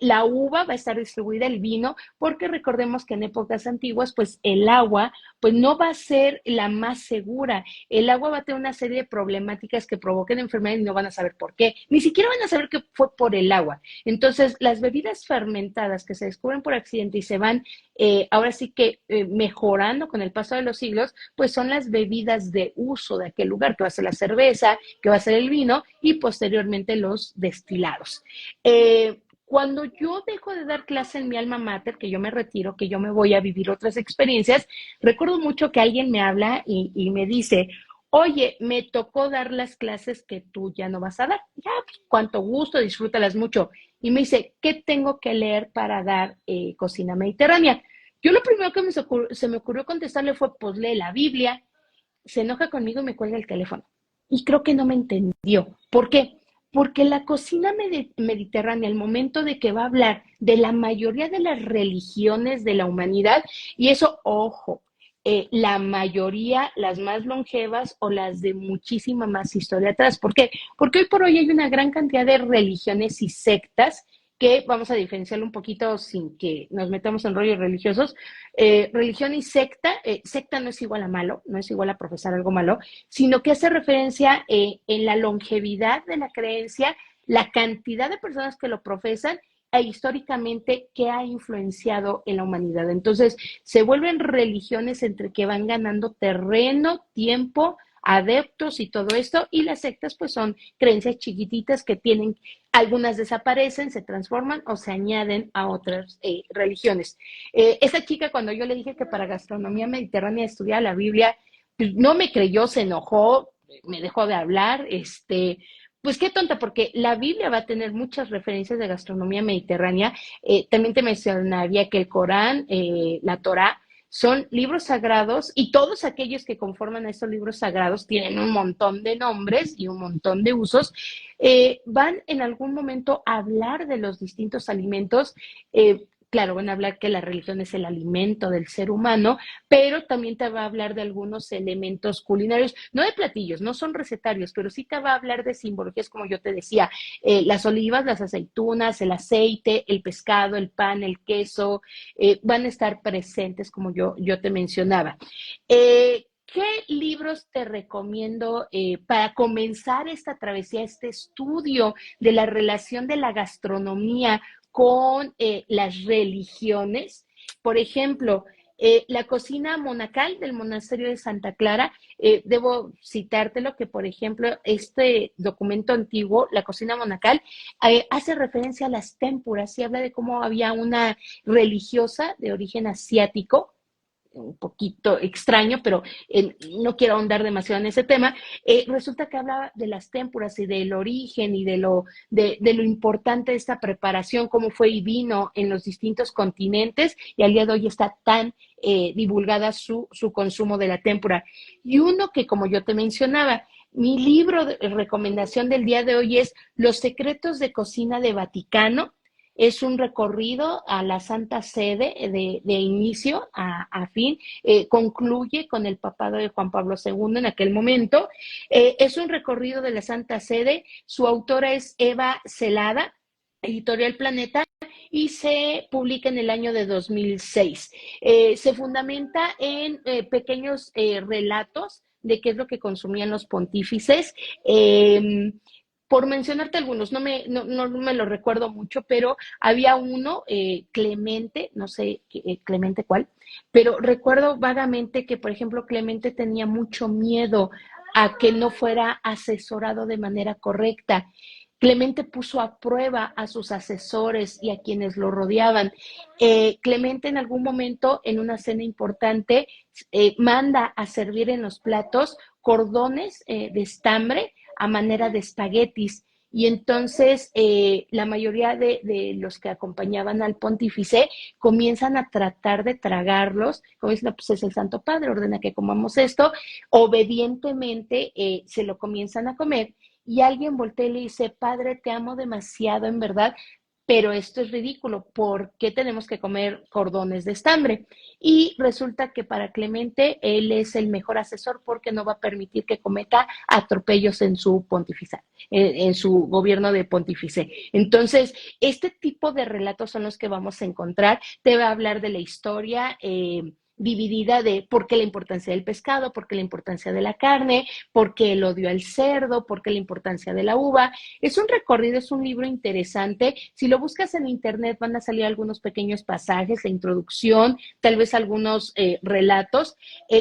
La uva va a estar distribuida, el vino, porque recordemos que en épocas antiguas, pues el agua, pues no va a ser la más segura. El agua va a tener una serie de problemáticas que provoquen enfermedades y no van a saber por qué. Ni siquiera van a saber que fue por el agua. Entonces, las bebidas fermentadas que se descubren por accidente y se van ahora sí que mejorando con el paso de los siglos, pues son las bebidas de uso de aquel lugar, que va a ser la cerveza, que va a ser el vino y posteriormente los destilados. Cuando yo dejo de dar clase en mi alma mater, que yo me retiro, que yo me voy a vivir otras experiencias, recuerdo mucho que alguien me habla y me dice, oye, me tocó dar las clases que tú ya no vas a dar. Ya, pues, cuánto gusto, disfrútalas mucho. Y me dice, ¿qué tengo que leer para dar cocina mediterránea? Yo lo primero que se me ocurrió contestarle fue, pues lee la Biblia. Se enoja conmigo y me cuelga el teléfono. Y creo que no me entendió. ¿Por qué? Porque la cocina mediterránea, el momento de que va a hablar de la mayoría de las religiones de la humanidad, y eso, ojo, la mayoría, las más longevas o las de muchísima más historia atrás. ¿Por qué? Porque hoy por hoy hay una gran cantidad de religiones y sectas que vamos a diferenciarlo un poquito sin que nos metamos en rollos religiosos. Religión y secta, secta no es igual a malo, no es igual a profesar algo malo, sino que hace referencia en la longevidad de la creencia, la cantidad de personas que lo profesan e históricamente qué ha influenciado en la humanidad. Entonces, se vuelven religiones entre que van ganando terreno, tiempo, adeptos y todo esto, y las sectas pues son creencias chiquititas que tienen, algunas desaparecen, se transforman o se añaden a otras religiones. Esa chica cuando yo le dije que para gastronomía mediterránea estudiaba la Biblia, pues, no me creyó, se enojó, me dejó de hablar, pues qué tonta, porque la Biblia va a tener muchas referencias de gastronomía mediterránea. También te mencionaría que el Corán, la Torá, son libros sagrados y todos aquellos que conforman estos libros sagrados tienen un montón de nombres y un montón de usos. Van en algún momento a hablar de los distintos alimentos. Claro, van a hablar que la religión es el alimento del ser humano, pero también te va a hablar de algunos elementos culinarios, no de platillos, no son recetarios, pero sí te va a hablar de simbologías, como yo te decía, las olivas, las aceitunas, el aceite, el pescado, el pan, el queso, van a estar presentes, como yo te mencionaba. ¿Qué libros te recomiendo para comenzar esta travesía, este estudio de la relación de la gastronomía con las religiones? Por ejemplo, la cocina monacal del monasterio de Santa Clara, debo citártelo que, por ejemplo, este documento antiguo, la cocina monacal, hace referencia a las témpuras y habla de cómo había una religiosa de origen asiático, un poquito extraño, pero no quiero ahondar demasiado en ese tema. Resulta que hablaba de las témpuras y del origen y de lo importante de esta preparación, cómo fue y vino en los distintos continentes, y al día de hoy está tan divulgada su consumo de la témpura. Y uno que, como yo te mencionaba, mi libro de recomendación del día de hoy es Los secretos de cocina de Vaticano. Es un recorrido a la Santa Sede de inicio a fin, concluye con el papado de Juan Pablo II en aquel momento. Es un recorrido de la Santa Sede, su autora es Eva Celada, Editorial Planeta, y se publica en el año de 2006. Se fundamenta en pequeños relatos de qué es lo que consumían los pontífices. Por mencionarte algunos, no me lo recuerdo mucho, pero había uno, Clemente, no sé Clemente cuál, pero recuerdo vagamente que, por ejemplo, Clemente tenía mucho miedo a que no fuera asesorado de manera correcta. Clemente puso a prueba a sus asesores y a quienes lo rodeaban. Clemente en algún momento, en una cena importante, manda a servir en los platos cordones de estambre a manera de espaguetis. Y entonces la mayoría de los que acompañaban al pontífice comienzan a tratar de tragarlos, como dicen, pues es el Santo Padre, ordena que comamos esto, obedientemente se lo comienzan a comer y alguien voltea y le dice, Padre, te amo demasiado en verdad, pero esto es ridículo, ¿por qué tenemos que comer cordones de estambre? Y resulta que para Clemente él es el mejor asesor porque no va a permitir que cometa atropellos en su pontificia, en su gobierno de pontífice. Entonces, este tipo de relatos son los que vamos a encontrar. Te va a hablar de la historia dividida de por qué la importancia del pescado, por qué la importancia de la carne, por qué el odio al cerdo, por qué la importancia de la uva. Es un recorrido, es un libro interesante. Si lo buscas en internet van a salir algunos pequeños pasajes, la introducción, tal vez algunos relatos.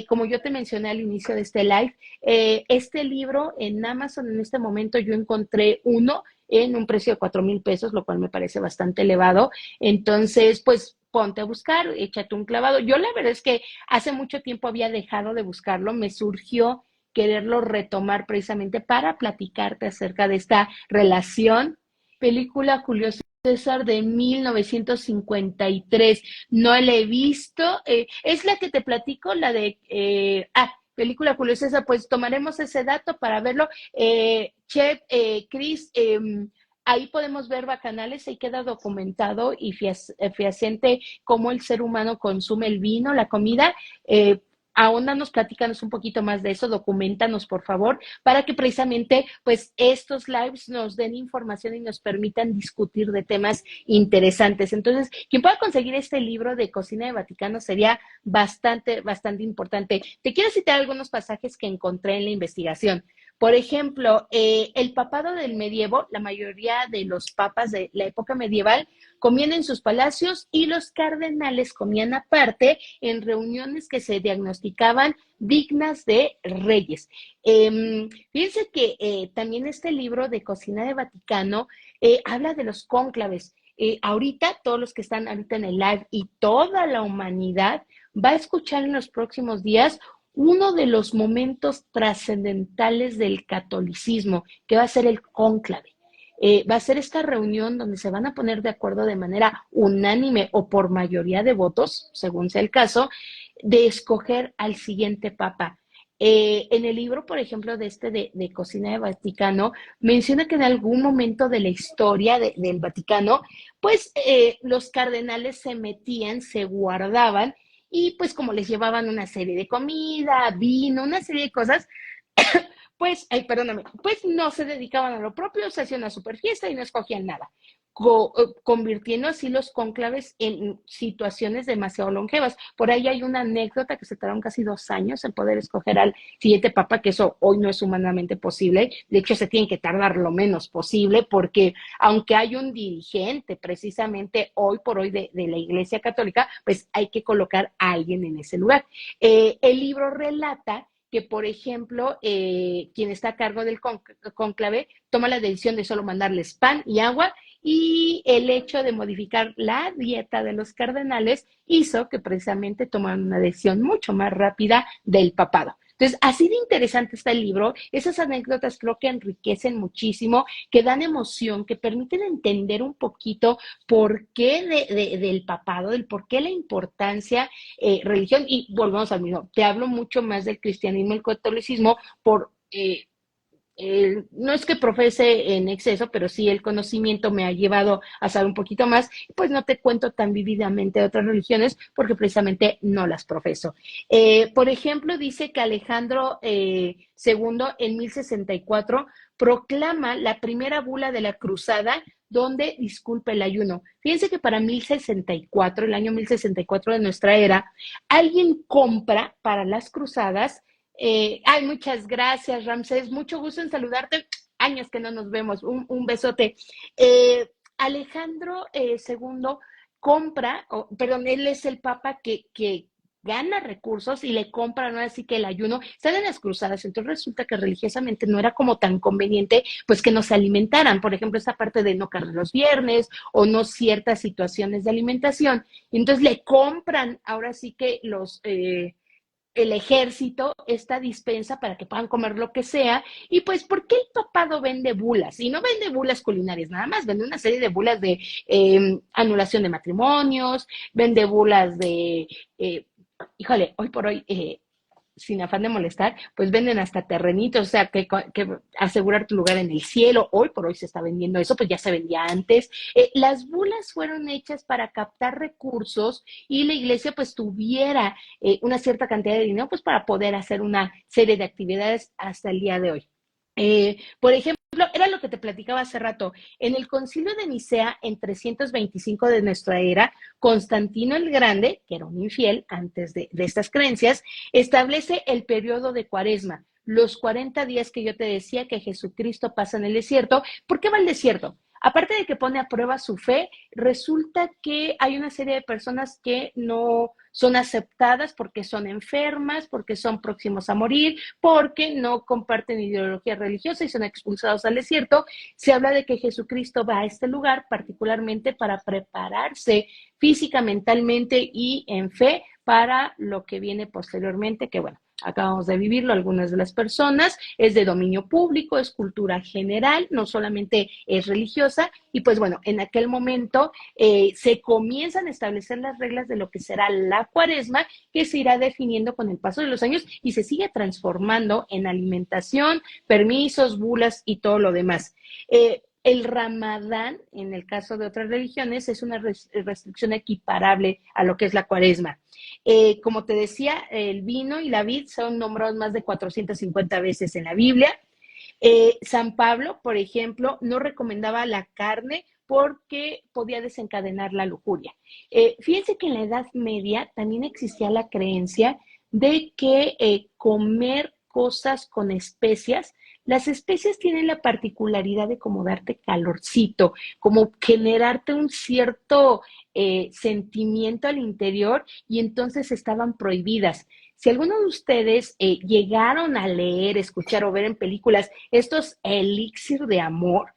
Como yo te mencioné al inicio de este live, este libro en Amazon en este momento yo encontré uno en un precio de 4,000 pesos, lo cual me parece bastante elevado. Entonces, pues ponte a buscar, échate un clavado. Yo la verdad es que hace mucho tiempo había dejado de buscarlo, me surgió quererlo retomar precisamente para platicarte acerca de esta relación. Película Julio César de 1953. No la he visto. Es la que te platico, la de... película Julio César, pues tomaremos ese dato para verlo. Chef, Chris, ahí podemos ver bacanales, ahí queda documentado y fehaciente cómo el ser humano consume el vino, la comida. Ahóndanos, platícanos un poquito más de eso, documentanos por favor, para que precisamente pues estos lives nos den información y nos permitan discutir de temas interesantes. Entonces, quien pueda conseguir este libro de Cocina de Vaticano sería bastante, bastante importante. Te quiero citar algunos pasajes que encontré en la investigación. Por ejemplo, el papado del medievo, la mayoría de los papas de la época medieval comían en sus palacios y los cardenales comían aparte en reuniones que se diagnosticaban dignas de reyes. Fíjense que también este libro de Cocina de Vaticano habla de los cónclaves. Ahorita, todos los que están ahorita en el live y toda la humanidad va a escuchar en los próximos días uno de los momentos trascendentales del catolicismo, que va a ser el cónclave. Va a ser esta reunión donde se van a poner de acuerdo de manera unánime o por mayoría de votos, según sea el caso, de escoger al siguiente papa. En el libro, por ejemplo, de Cocina de Vaticano, menciona que en algún momento de la historia del Vaticano, pues los cardenales se metían, se guardaban y pues como les llevaban una serie de comida, vino, una serie de cosas, pues, perdóname, pues no se dedicaban a lo propio, se hacían una super fiesta y no escogían nada, convirtiendo así los cónclaves en situaciones demasiado longevas. Por ahí hay una anécdota que se tardaron casi 2 años en poder escoger al siguiente papa, que eso hoy no es humanamente posible. De hecho, se tiene que tardar lo menos posible porque aunque hay un dirigente precisamente hoy por hoy de la Iglesia Católica, pues hay que colocar a alguien en ese lugar. El libro relata que, por ejemplo, quien está a cargo del cónclave toma la decisión de solo mandarles pan y agua, y el hecho de modificar la dieta de los cardenales hizo que precisamente tomaran una decisión mucho más rápida del papado. Entonces, así de interesante está el libro. Esas anécdotas creo que enriquecen muchísimo, que dan emoción, que permiten entender un poquito por qué del papado, del por qué la importancia religión. Y volvemos al mismo. Te hablo mucho más del cristianismo y el catolicismo por no es que profese en exceso, pero sí el conocimiento me ha llevado a saber un poquito más, pues no te cuento tan vívidamente de otras religiones porque precisamente no las profeso. Por ejemplo, dice que Alejandro II en 1064 proclama la primera bula de la cruzada donde disculpa el ayuno. Fíjense que para 1064, el año 1064 de nuestra era, alguien compra para las cruzadas. Ay, muchas gracias, Ramsés. Mucho gusto en saludarte. Años que no nos vemos. Un besote. Alejandro II compra, perdón, él es el papa que gana recursos y le compra, ¿no? Así que el ayuno, están en las cruzadas, entonces resulta que religiosamente no era como tan conveniente, pues que nos alimentaran, por ejemplo, esa parte de no cargar los viernes o no ciertas situaciones de alimentación, y entonces le compran ahora sí que el ejército esta dispensa para que puedan comer lo que sea. Y pues, ¿por qué el papado vende bulas? Y no vende bulas culinarias, nada más vende una serie de bulas de anulación de matrimonios, vende bulas de, híjole, hoy por hoy, sin afán de molestar, pues venden hasta terrenitos, o sea, que asegurar tu lugar en el cielo. Hoy por hoy se está vendiendo eso, pues ya se vendía antes. Las bulas fueron hechas para captar recursos y la iglesia pues tuviera una cierta cantidad de dinero pues para poder hacer una serie de actividades hasta el día de hoy. Por ejemplo, era lo que te platicaba hace rato. En el concilio de Nicea, en 325 de nuestra era, Constantino el Grande, que era un infiel antes de estas creencias, establece el periodo de Cuaresma, los 40 días que yo te decía que Jesucristo pasa en el desierto. ¿Por qué va al desierto? Aparte de que pone a prueba su fe, resulta que hay una serie de personas que no son aceptadas porque son enfermas, porque son próximos a morir, porque no comparten ideología religiosa y son expulsados al desierto. Se habla de que Jesucristo va a este lugar particularmente para prepararse física, mentalmente y en fe para lo que viene posteriormente, que bueno, acabamos de vivirlo algunas de las personas, es de dominio público, es cultura general, no solamente es religiosa, y pues bueno, en aquel momento se comienzan a establecer las reglas de lo que será la cuaresma, que se irá definiendo con el paso de los años y se sigue transformando en alimentación, permisos, bulas y todo lo demás. El Ramadán, en el caso de otras religiones, es una restricción equiparable a lo que es la cuaresma. Como te decía, el vino y la vid son nombrados más de 450 veces en la Biblia. San Pablo, por ejemplo, no recomendaba la carne porque podía desencadenar la lujuria. Fíjense que en la Edad Media también existía la creencia de que comer cosas con especias, las especias tienen la particularidad de como darte calorcito, como generarte un cierto sentimiento al interior y entonces estaban prohibidas. Si alguno de ustedes llegaron a leer, escuchar o ver en películas estos elixir de amor,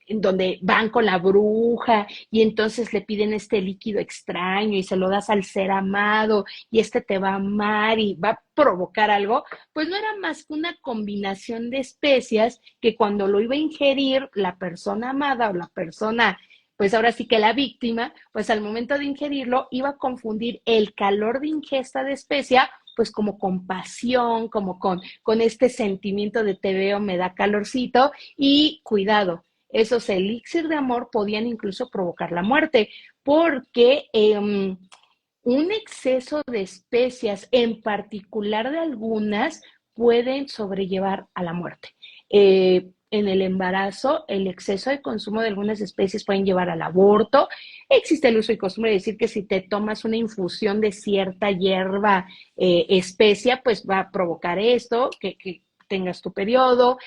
en donde van con la bruja y entonces le piden este líquido extraño y se lo das al ser amado y este te va a amar y va a provocar algo, pues no era más que una combinación de especias que cuando lo iba a ingerir la persona amada o la persona, pues ahora sí que la víctima, pues al momento de ingerirlo iba a confundir el calor de ingesta de especia pues como con pasión, como con este sentimiento de te veo, me da calorcito y cuidado, esos elixir de amor podían incluso provocar la muerte porque un exceso de especias, en particular de algunas, pueden sobrellevar a la muerte. En el embarazo, el exceso de consumo de algunas especies pueden llevar al aborto. Existe el uso y costumbre de decir que si te tomas una infusión de cierta hierba especia, pues va a provocar esto, que tengas tu periodo.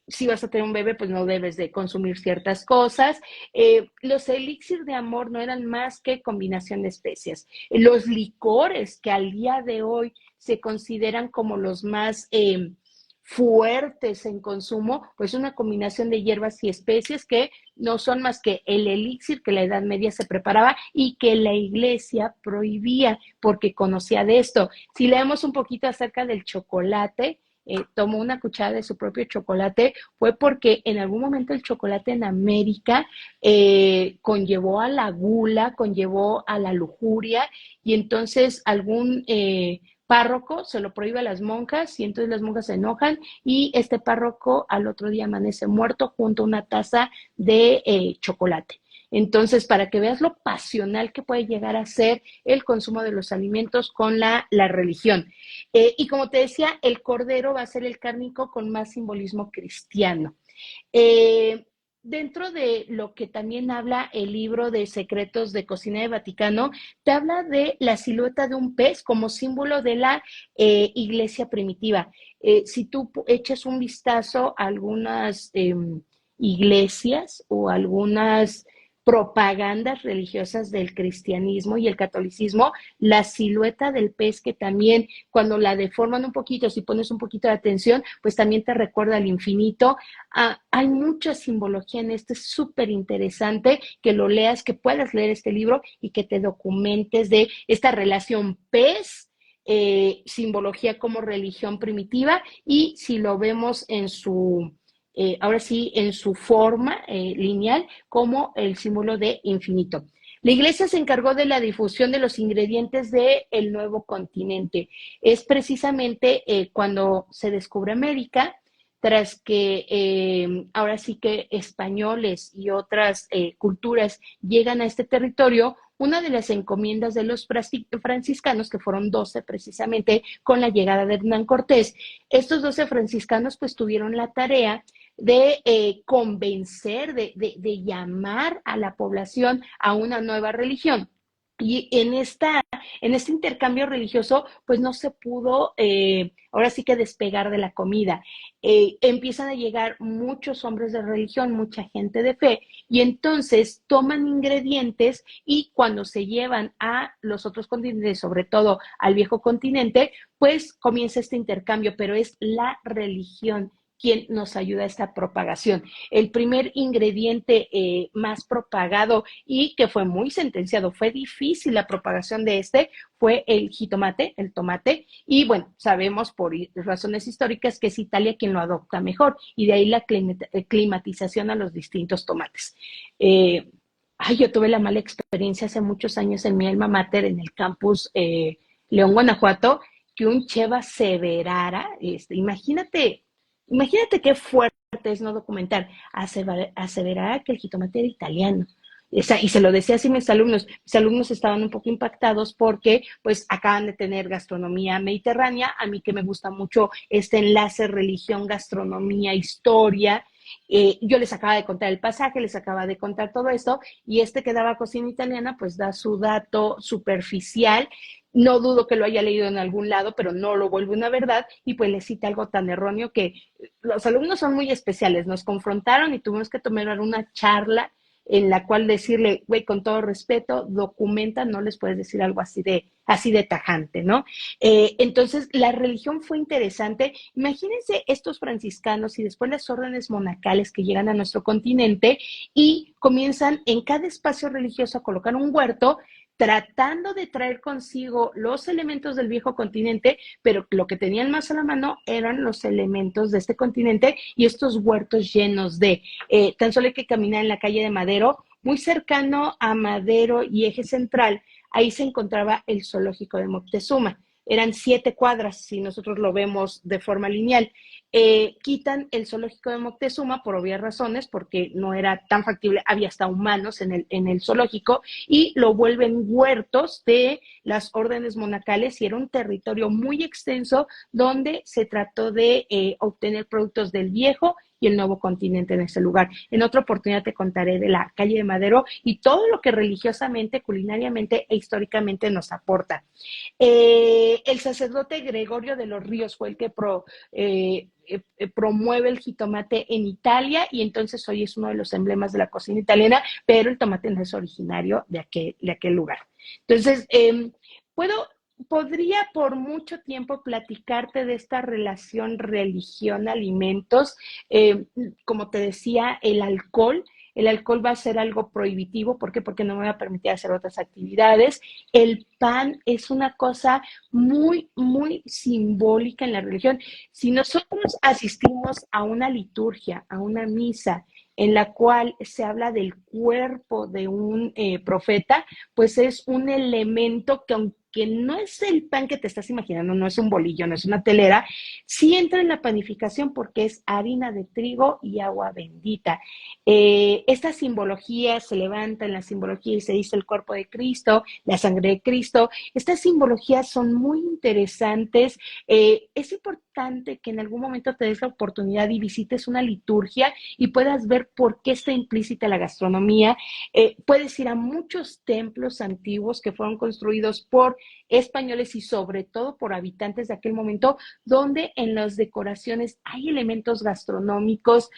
Si vas a tener un bebé, pues no debes de consumir ciertas cosas. Los elixir de amor no eran más que combinación de especias. Los licores que al día de hoy se consideran como los más fuertes en consumo, pues una combinación de hierbas y especies que no son más que el elixir que la Edad Media se preparaba y que la iglesia prohibía porque conocía de esto. Si leemos un poquito acerca del chocolate, tomó una cuchara de su propio chocolate, fue porque en algún momento el chocolate en América conllevó a la gula, conllevó a la lujuria, y entonces algún párroco se lo prohíbe a las monjas y entonces las monjas se enojan y este párroco al otro día amanece muerto junto a una taza de chocolate. Entonces, para que veas lo pasional que puede llegar a ser el consumo de los alimentos con la religión. Y como te decía, el cordero va a ser el cárnico con más simbolismo cristiano. Eh, Dentro de lo que también habla el libro de Secretos de Cocina de Vaticano, te habla de la silueta de un pez como símbolo de la iglesia primitiva. Si tú echas un vistazo a algunas iglesias o algunas propagandas religiosas del cristianismo y el catolicismo, la silueta del pez que también cuando la deforman un poquito, si pones un poquito de atención, pues también te recuerda al infinito. Hay mucha simbología en este, es súper interesante que lo leas, que puedas leer este libro y que te documentes de esta relación pez, simbología como religión primitiva y si lo vemos en su ahora sí, en su forma lineal, como el símbolo de infinito. La iglesia se encargó de la difusión de los ingredientes del nuevo continente. Es precisamente cuando se descubre América, tras que ahora sí que españoles y otras culturas llegan a este territorio, una de las encomiendas de los franciscanos, que fueron 12 precisamente con la llegada de Hernán Cortés, estos 12 franciscanos pues tuvieron la tarea de convencer, de llamar a la población a una nueva religión. Y en este intercambio religioso, pues no se pudo, ahora sí que despegar de la comida. Empiezan a llegar muchos hombres de religión, mucha gente de fe, y entonces toman ingredientes y cuando se llevan a los otros continentes, sobre todo al viejo continente, pues comienza este intercambio, pero es la religión quien nos ayuda a esta propagación. El primer ingrediente más propagado y que fue muy sentenciado, fue difícil la propagación de este, fue el jitomate, el tomate, y bueno, sabemos por razones históricas que es Italia quien lo adopta mejor, y de ahí la climatización a los distintos tomates. Yo tuve la mala experiencia hace muchos años en mi alma mater, en el campus León, Guanajuato, que un cheva severara, imagínate qué fuerte es no documentar, aseverar que el jitomate era italiano. O sea, y se lo decía así a mis alumnos estaban un poco impactados porque pues acaban de tener gastronomía mediterránea, a mí que me gusta mucho este enlace religión, gastronomía, historia, yo les acaba de contar el pasaje, les acaba de contar todo esto, y este que daba cocina italiana, pues da su dato superficial. No dudo que lo haya leído en algún lado, pero no lo vuelve una verdad, y pues le cita algo tan erróneo que los alumnos son muy especiales. Nos confrontaron y tuvimos que tomar una charla en la cual decirle, güey, con todo respeto, documenta, no les puedes decir algo así de tajante, ¿no? Entonces, la religión fue interesante. Imagínense estos franciscanos y después las órdenes monacales que llegan a nuestro continente y comienzan en cada espacio religioso a colocar un huerto tratando de traer consigo los elementos del viejo continente, pero lo que tenían más a la mano eran los elementos de este continente y estos huertos llenos de, tan solo hay que caminar en la calle de Madero, muy cercano a Madero y Eje Central, ahí se encontraba el zoológico de Moctezuma. Eran 7 cuadras, si nosotros lo vemos de forma lineal. Quitan el zoológico de Moctezuma por obvias razones, porque no era tan factible, había hasta humanos en el zoológico, y lo vuelven huertos de las órdenes monacales, y era un territorio muy extenso donde se trató de obtener productos del viejo y el nuevo continente en ese lugar. En otra oportunidad te contaré de la calle de Madero y todo lo que religiosamente, culinariamente e históricamente nos aporta. El sacerdote Gregorio de los Ríos fue el que promueve el jitomate en Italia y entonces hoy es uno de los emblemas de la cocina italiana, pero el tomate no es originario de aquel lugar. Entonces, podría por mucho tiempo platicarte de esta relación religión-alimentos. Como te decía, el alcohol va a ser algo prohibitivo. ¿Por qué? Porque no me va a permitir hacer otras actividades. El pan es una cosa muy, muy simbólica en la religión. Si nosotros asistimos a una liturgia, a una misa, en la cual se habla del cuerpo de un profeta, pues es un elemento que que no es el pan que te estás imaginando, no es un bolillo, no es una telera, sí entra en la panificación porque es harina de trigo y agua bendita. Esta simbología se levanta en la simbología y se dice el cuerpo de Cristo, la sangre de Cristo. Estas simbologías son muy interesantes. Es importante que en algún momento te des la oportunidad y visites una liturgia y puedas ver por qué está implícita la gastronomía. Puedes ir a muchos templos antiguos que fueron construidos por españoles y sobre todo por habitantes de aquel momento, donde en las decoraciones hay elementos gastronómicos.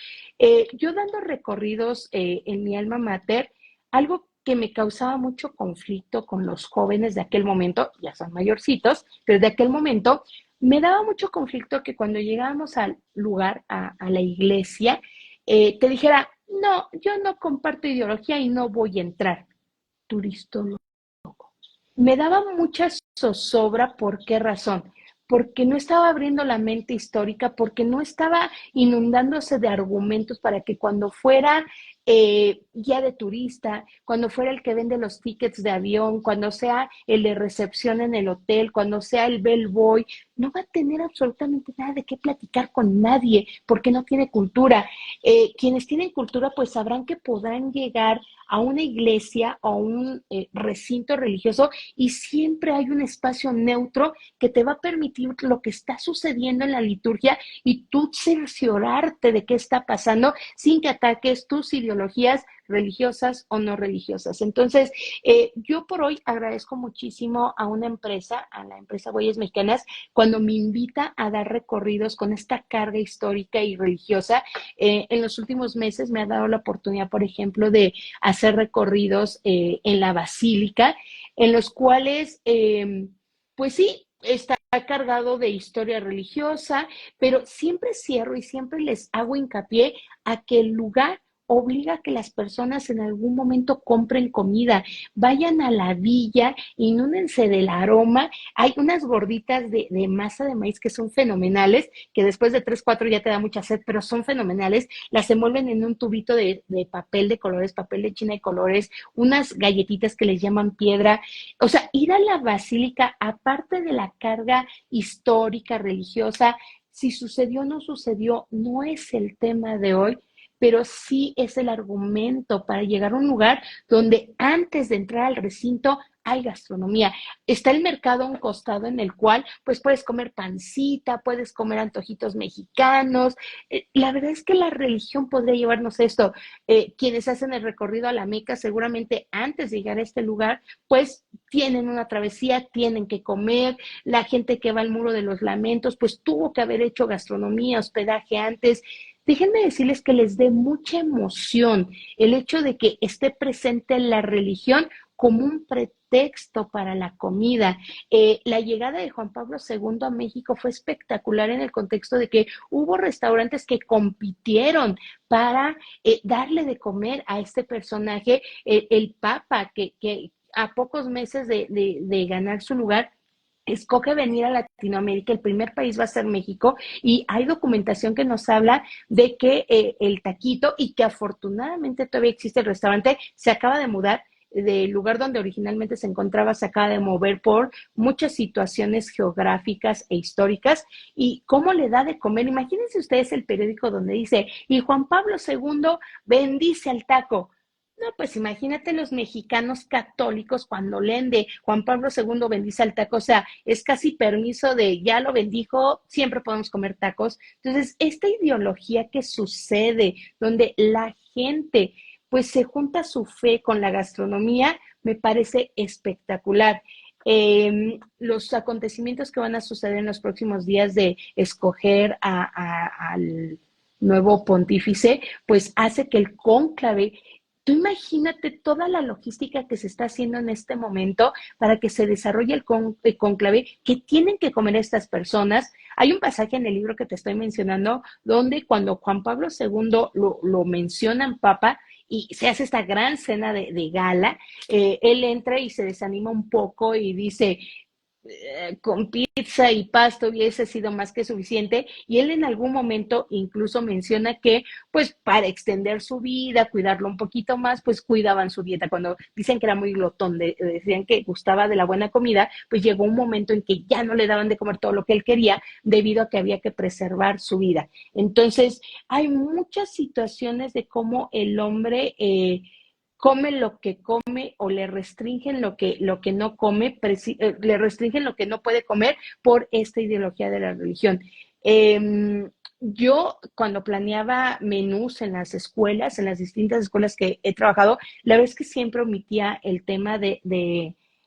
Yo dando recorridos en mi alma mater, algo que me causaba mucho conflicto con los jóvenes de aquel momento, ya son mayorcitos, pero de aquel momento, me daba mucho conflicto que cuando llegábamos al lugar, a la iglesia, te dijera, no, yo no comparto ideología y no voy a entrar. Turistólogo. Me daba mucha zozobra, ¿por qué razón? Porque no estaba abriendo la mente histórica, porque no estaba inundándose de argumentos para que cuando fuera guía de turista, cuando fuera el que vende los tickets de avión, cuando sea el de recepción en el hotel, cuando sea el bellboy, no va a tener absolutamente nada de qué platicar con nadie, porque no tiene cultura. Quienes tienen cultura, pues sabrán que podrán llegar a una iglesia o a un recinto religioso y siempre hay un espacio neutro que te va a permitir lo que está sucediendo en la liturgia y tú cerciorarte de qué está pasando sin que ataques tus ideologías religiosas o no religiosas. Entonces, yo por hoy agradezco muchísimo a una empresa, a la empresa Huellas Mexicanas, cuando me invita a dar recorridos con esta carga histórica y religiosa. En los últimos meses me ha dado la oportunidad, por ejemplo, de hacer recorridos en la Basílica, en los cuales, pues sí, está cargado de historia religiosa, pero siempre cierro y siempre les hago hincapié a que el lugar obliga a que las personas en algún momento compren comida, vayan a la villa, inúndense del aroma. Hay unas gorditas de masa de maíz que son fenomenales, que después de 3, 4 ya te da mucha sed, pero son fenomenales. Las envuelven en un tubito de papel de colores, papel de China de colores, unas galletitas que les llaman piedra. O sea, ir a la basílica, aparte de la carga histórica, religiosa, si sucedió o no sucedió, no es el tema de hoy, pero sí es el argumento para llegar a un lugar donde antes de entrar al recinto hay gastronomía. Está el mercado a un costado en el cual pues puedes comer pancita, puedes comer antojitos mexicanos. La verdad es que la religión podría llevarnos esto. Quienes hacen el recorrido a la Meca seguramente antes de llegar a este lugar pues tienen una travesía, tienen que comer. La gente que va al Muro de los Lamentos pues tuvo que haber hecho gastronomía, hospedaje antes. Déjenme decirles que les dé mucha emoción el hecho de que esté presente la religión como un pretexto para la comida. La llegada de Juan Pablo II a México fue espectacular en el contexto de que hubo restaurantes que compitieron para darle de comer a este personaje, el Papa, que a pocos meses de ganar su lugar, escoge venir a Latinoamérica, el primer país va a ser México, y hay documentación que nos habla de que el taquito, y que afortunadamente todavía existe el restaurante, se acaba de mudar del lugar donde originalmente se encontraba, se acaba de mover por muchas situaciones geográficas e históricas, y cómo le da de comer. Imagínense ustedes el periódico donde dice, y Juan Pablo II bendice al taco. No, pues imagínate los mexicanos católicos cuando leen de Juan Pablo II bendice al taco, o sea, es casi permiso de ya lo bendijo, siempre podemos comer tacos. Entonces, esta ideología que sucede, donde la gente pues se junta su fe con la gastronomía, me parece espectacular. Los acontecimientos que van a suceder en los próximos días de escoger al nuevo pontífice, pues hace que el cónclave. Tú imagínate toda la logística que se está haciendo en este momento para que se desarrolle el cónclave que tienen que comer estas personas. Hay un pasaje en el libro que te estoy mencionando donde cuando Juan Pablo II lo mencionan papa y se hace esta gran cena de gala, él entra y se desanima un poco y dice, con pizza y pasta hubiese sido más que suficiente, y él en algún momento incluso menciona que pues para extender su vida, cuidarlo un poquito más, pues cuidaban su dieta. Cuando dicen que era muy glotón, decían que gustaba de la buena comida, pues llegó un momento en que ya no le daban de comer todo lo que él quería debido a que había que preservar su vida. Entonces, hay muchas situaciones de cómo el hombre come lo que come o le restringen lo que no come, le restringen lo que no puede comer por esta ideología de la religión. Yo cuando planeaba menús en las escuelas, en las distintas escuelas que he trabajado, la verdad es que siempre omitía el tema de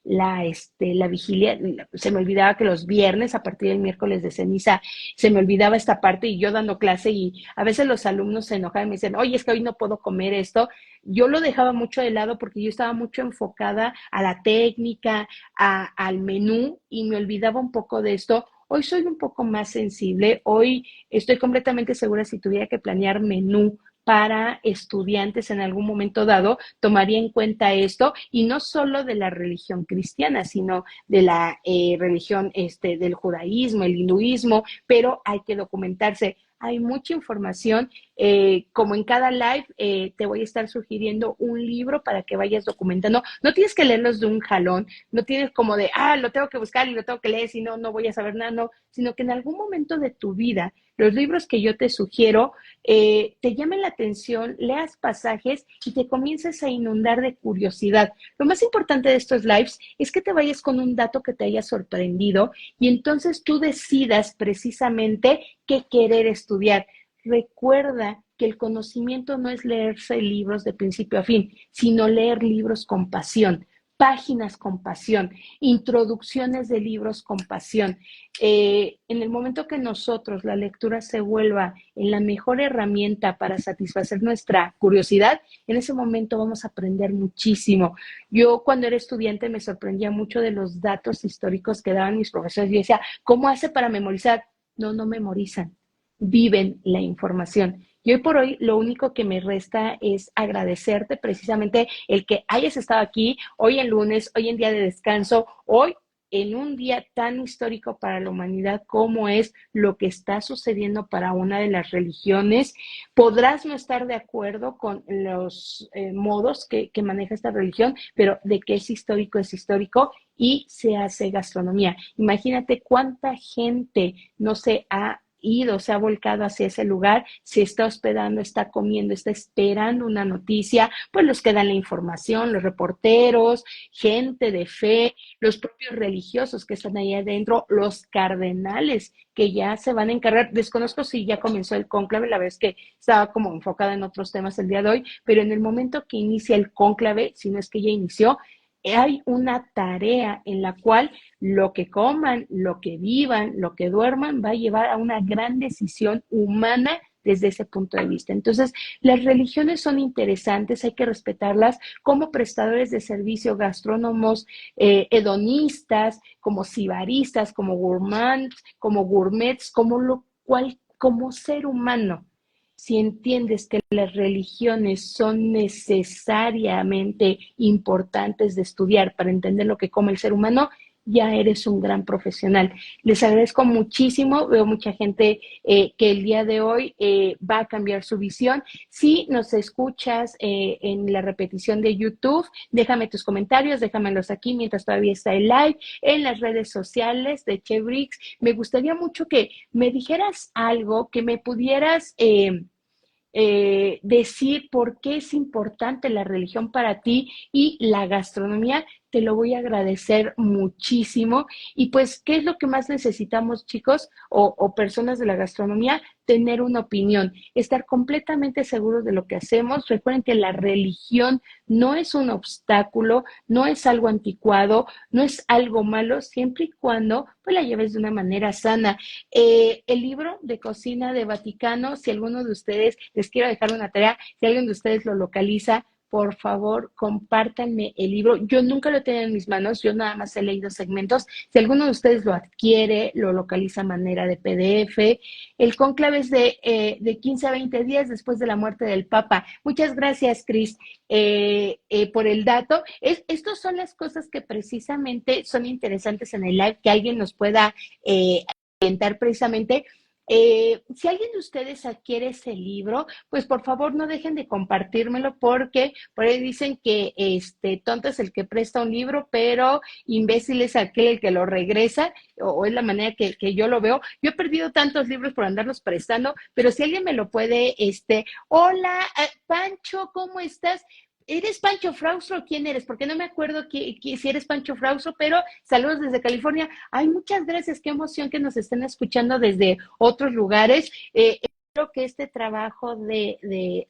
la vigilia. Se me olvidaba que los viernes, a partir del miércoles de ceniza, se me olvidaba esta parte y yo dando clase, y a veces los alumnos se enojaban y me dicen, oye, es que hoy no puedo comer esto. Yo lo dejaba mucho de lado porque yo estaba mucho enfocada a la técnica, al menú, y me olvidaba un poco de esto. Hoy soy un poco más sensible, hoy estoy completamente segura, si tuviera que planear menú para estudiantes en algún momento dado, tomaría en cuenta esto, y no solo de la religión cristiana, sino de la religión del judaísmo, el hinduismo, pero hay que documentarse. Hay mucha información, como en cada live, te voy a estar sugiriendo un libro para que vayas documentando. No tienes que leerlos de un jalón, no tienes como de, lo tengo que buscar y lo tengo que leer, si no, no voy a saber nada, no, sino que en algún momento de tu vida, los libros que yo te sugiero te llamen la atención, leas pasajes y te comiences a inundar de curiosidad. Lo más importante de estos lives es que te vayas con un dato que te haya sorprendido, y entonces tú decidas precisamente qué querer estudiar. Recuerda que el conocimiento no es leerse libros de principio a fin, sino leer libros con pasión, páginas con pasión, introducciones de libros con pasión. En el momento que nosotros la lectura se vuelva en la mejor herramienta para satisfacer nuestra curiosidad, en ese momento vamos a aprender muchísimo. Yo cuando era estudiante me sorprendía mucho de los datos históricos que daban mis profesores. Yo decía, ¿cómo hace para memorizar? No, no memorizan, viven la información. Y hoy por hoy lo único que me resta es agradecerte precisamente el que hayas estado aquí hoy en lunes, hoy en día de descanso, hoy en un día tan histórico para la humanidad como es lo que está sucediendo para una de las religiones. Podrás no estar de acuerdo con los modos que maneja esta religión, pero de que es histórico, y se hace gastronomía. Imagínate cuánta gente no se ha ido, se ha volcado hacia ese lugar, se está hospedando, está comiendo, está esperando una noticia, pues los que dan la información, los reporteros, gente de fe, los propios religiosos que están ahí adentro, los cardenales que ya se van a encargar. Desconozco si ya comenzó el cónclave, la vez que estaba como enfocada en otros temas el día de hoy, pero en el momento que inicia el cónclave, si no es que ya inició, hay una tarea en la cual lo que coman, lo que vivan, lo que duerman, va a llevar a una gran decisión humana desde ese punto de vista. Entonces, las religiones son interesantes, hay que respetarlas como prestadores de servicio, gastrónomos, hedonistas, como sibaristas, como gourmets, como lo cual, como ser humano. Si entiendes que las religiones son necesariamente importantes de estudiar para entender lo que come el ser humano, ya eres un gran profesional. Les agradezco muchísimo. Veo mucha gente que el día de hoy va a cambiar su visión. Si nos escuchas en la repetición de YouTube, déjame tus comentarios, déjamelos aquí mientras todavía está el live, en las redes sociales de Chebrix. Me gustaría mucho que me dijeras algo, que me pudieras decir por qué es importante la religión para ti y la gastronomía. Te lo voy a agradecer muchísimo. Y pues, ¿qué es lo que más necesitamos, chicos, o personas de la gastronomía? Tener una opinión, estar completamente seguros de lo que hacemos. Recuerden que la religión no es un obstáculo, no es algo anticuado, no es algo malo, siempre y cuando pues la lleves de una manera sana. El libro de cocina de Vaticano, si alguno de ustedes, les quiero dejar una tarea, si alguien de ustedes lo localiza, por favor, compártanme el libro. Yo nunca lo he tenido en mis manos, yo nada más he leído segmentos. Si alguno de ustedes lo adquiere, lo localiza a manera de PDF. El cónclave es de 15 a 20 días después de la muerte del Papa. Muchas gracias, Cris, por el dato. Estas son las cosas que precisamente son interesantes en el live, que alguien nos pueda orientar precisamente. Si alguien de ustedes adquiere ese libro, pues por favor no dejen de compartírmelo, porque por ahí dicen que tonto es el que presta un libro, pero imbécil es aquel el que lo regresa, o es la manera que yo lo veo. Yo he perdido tantos libros por andarlos prestando, pero si alguien me lo puede, hola, Pancho, ¿cómo estás? ¿Eres Pancho Fraustro? ¿Quién eres? Porque no me acuerdo si eres Pancho Fraustro, pero saludos desde California. Ay, muchas gracias, qué emoción que nos estén escuchando desde otros lugares. Espero que este trabajo de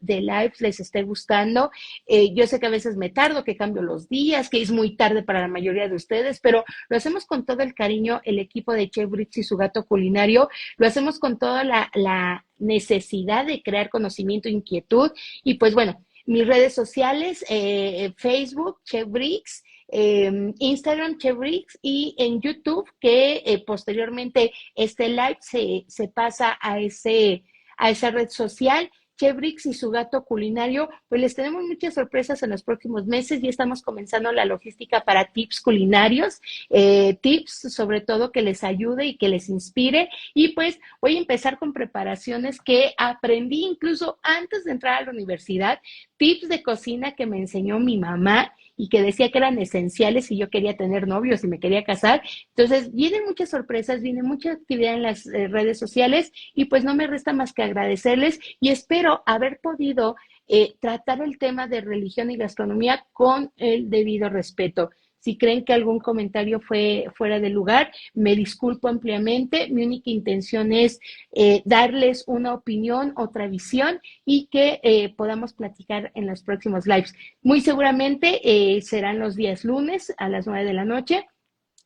live les esté gustando. Yo sé que a veces me tardo, que cambio los días, que es muy tarde para la mayoría de ustedes, pero lo hacemos con todo el cariño, el equipo de Chef Brix y su gato culinario. Lo hacemos con toda la necesidad de crear conocimiento e inquietud. Y pues bueno, mis redes sociales, Facebook, Chef Brix, Instagram, Chef Brix, y en YouTube, que posteriormente este live se pasa a esa red social. Chef Brix y su gato culinario, pues les tenemos muchas sorpresas en los próximos meses. Ya estamos comenzando la logística para tips culinarios, tips sobre todo que les ayude y que les inspire. Y pues voy a empezar con preparaciones que aprendí incluso antes de entrar a la universidad, tips de cocina que me enseñó mi mamá y que decía que eran esenciales si yo quería tener novios y me quería casar. Entonces, vienen muchas sorpresas, viene mucha actividad en las redes sociales, y pues no me resta más que agradecerles, y espero haber podido tratar el tema de religión y gastronomía con el debido respeto. Si creen que algún comentario fue fuera de lugar, me disculpo ampliamente. Mi única intención es darles una opinión, otra visión, y que podamos platicar en los próximos lives. Muy seguramente serán los días lunes a las 9 de la noche.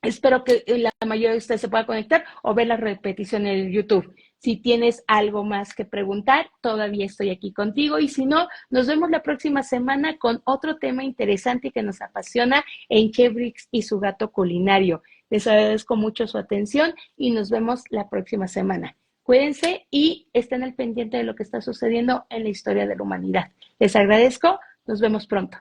Espero que la mayoría de ustedes se pueda conectar o ver la repetición en YouTube. Si tienes algo más que preguntar, todavía estoy aquí contigo, y si no, nos vemos la próxima semana con otro tema interesante que nos apasiona en Chef Brix y su gato culinario. Les agradezco mucho su atención y nos vemos la próxima semana. Cuídense y estén al pendiente de lo que está sucediendo en la historia de la humanidad. Les agradezco, nos vemos pronto.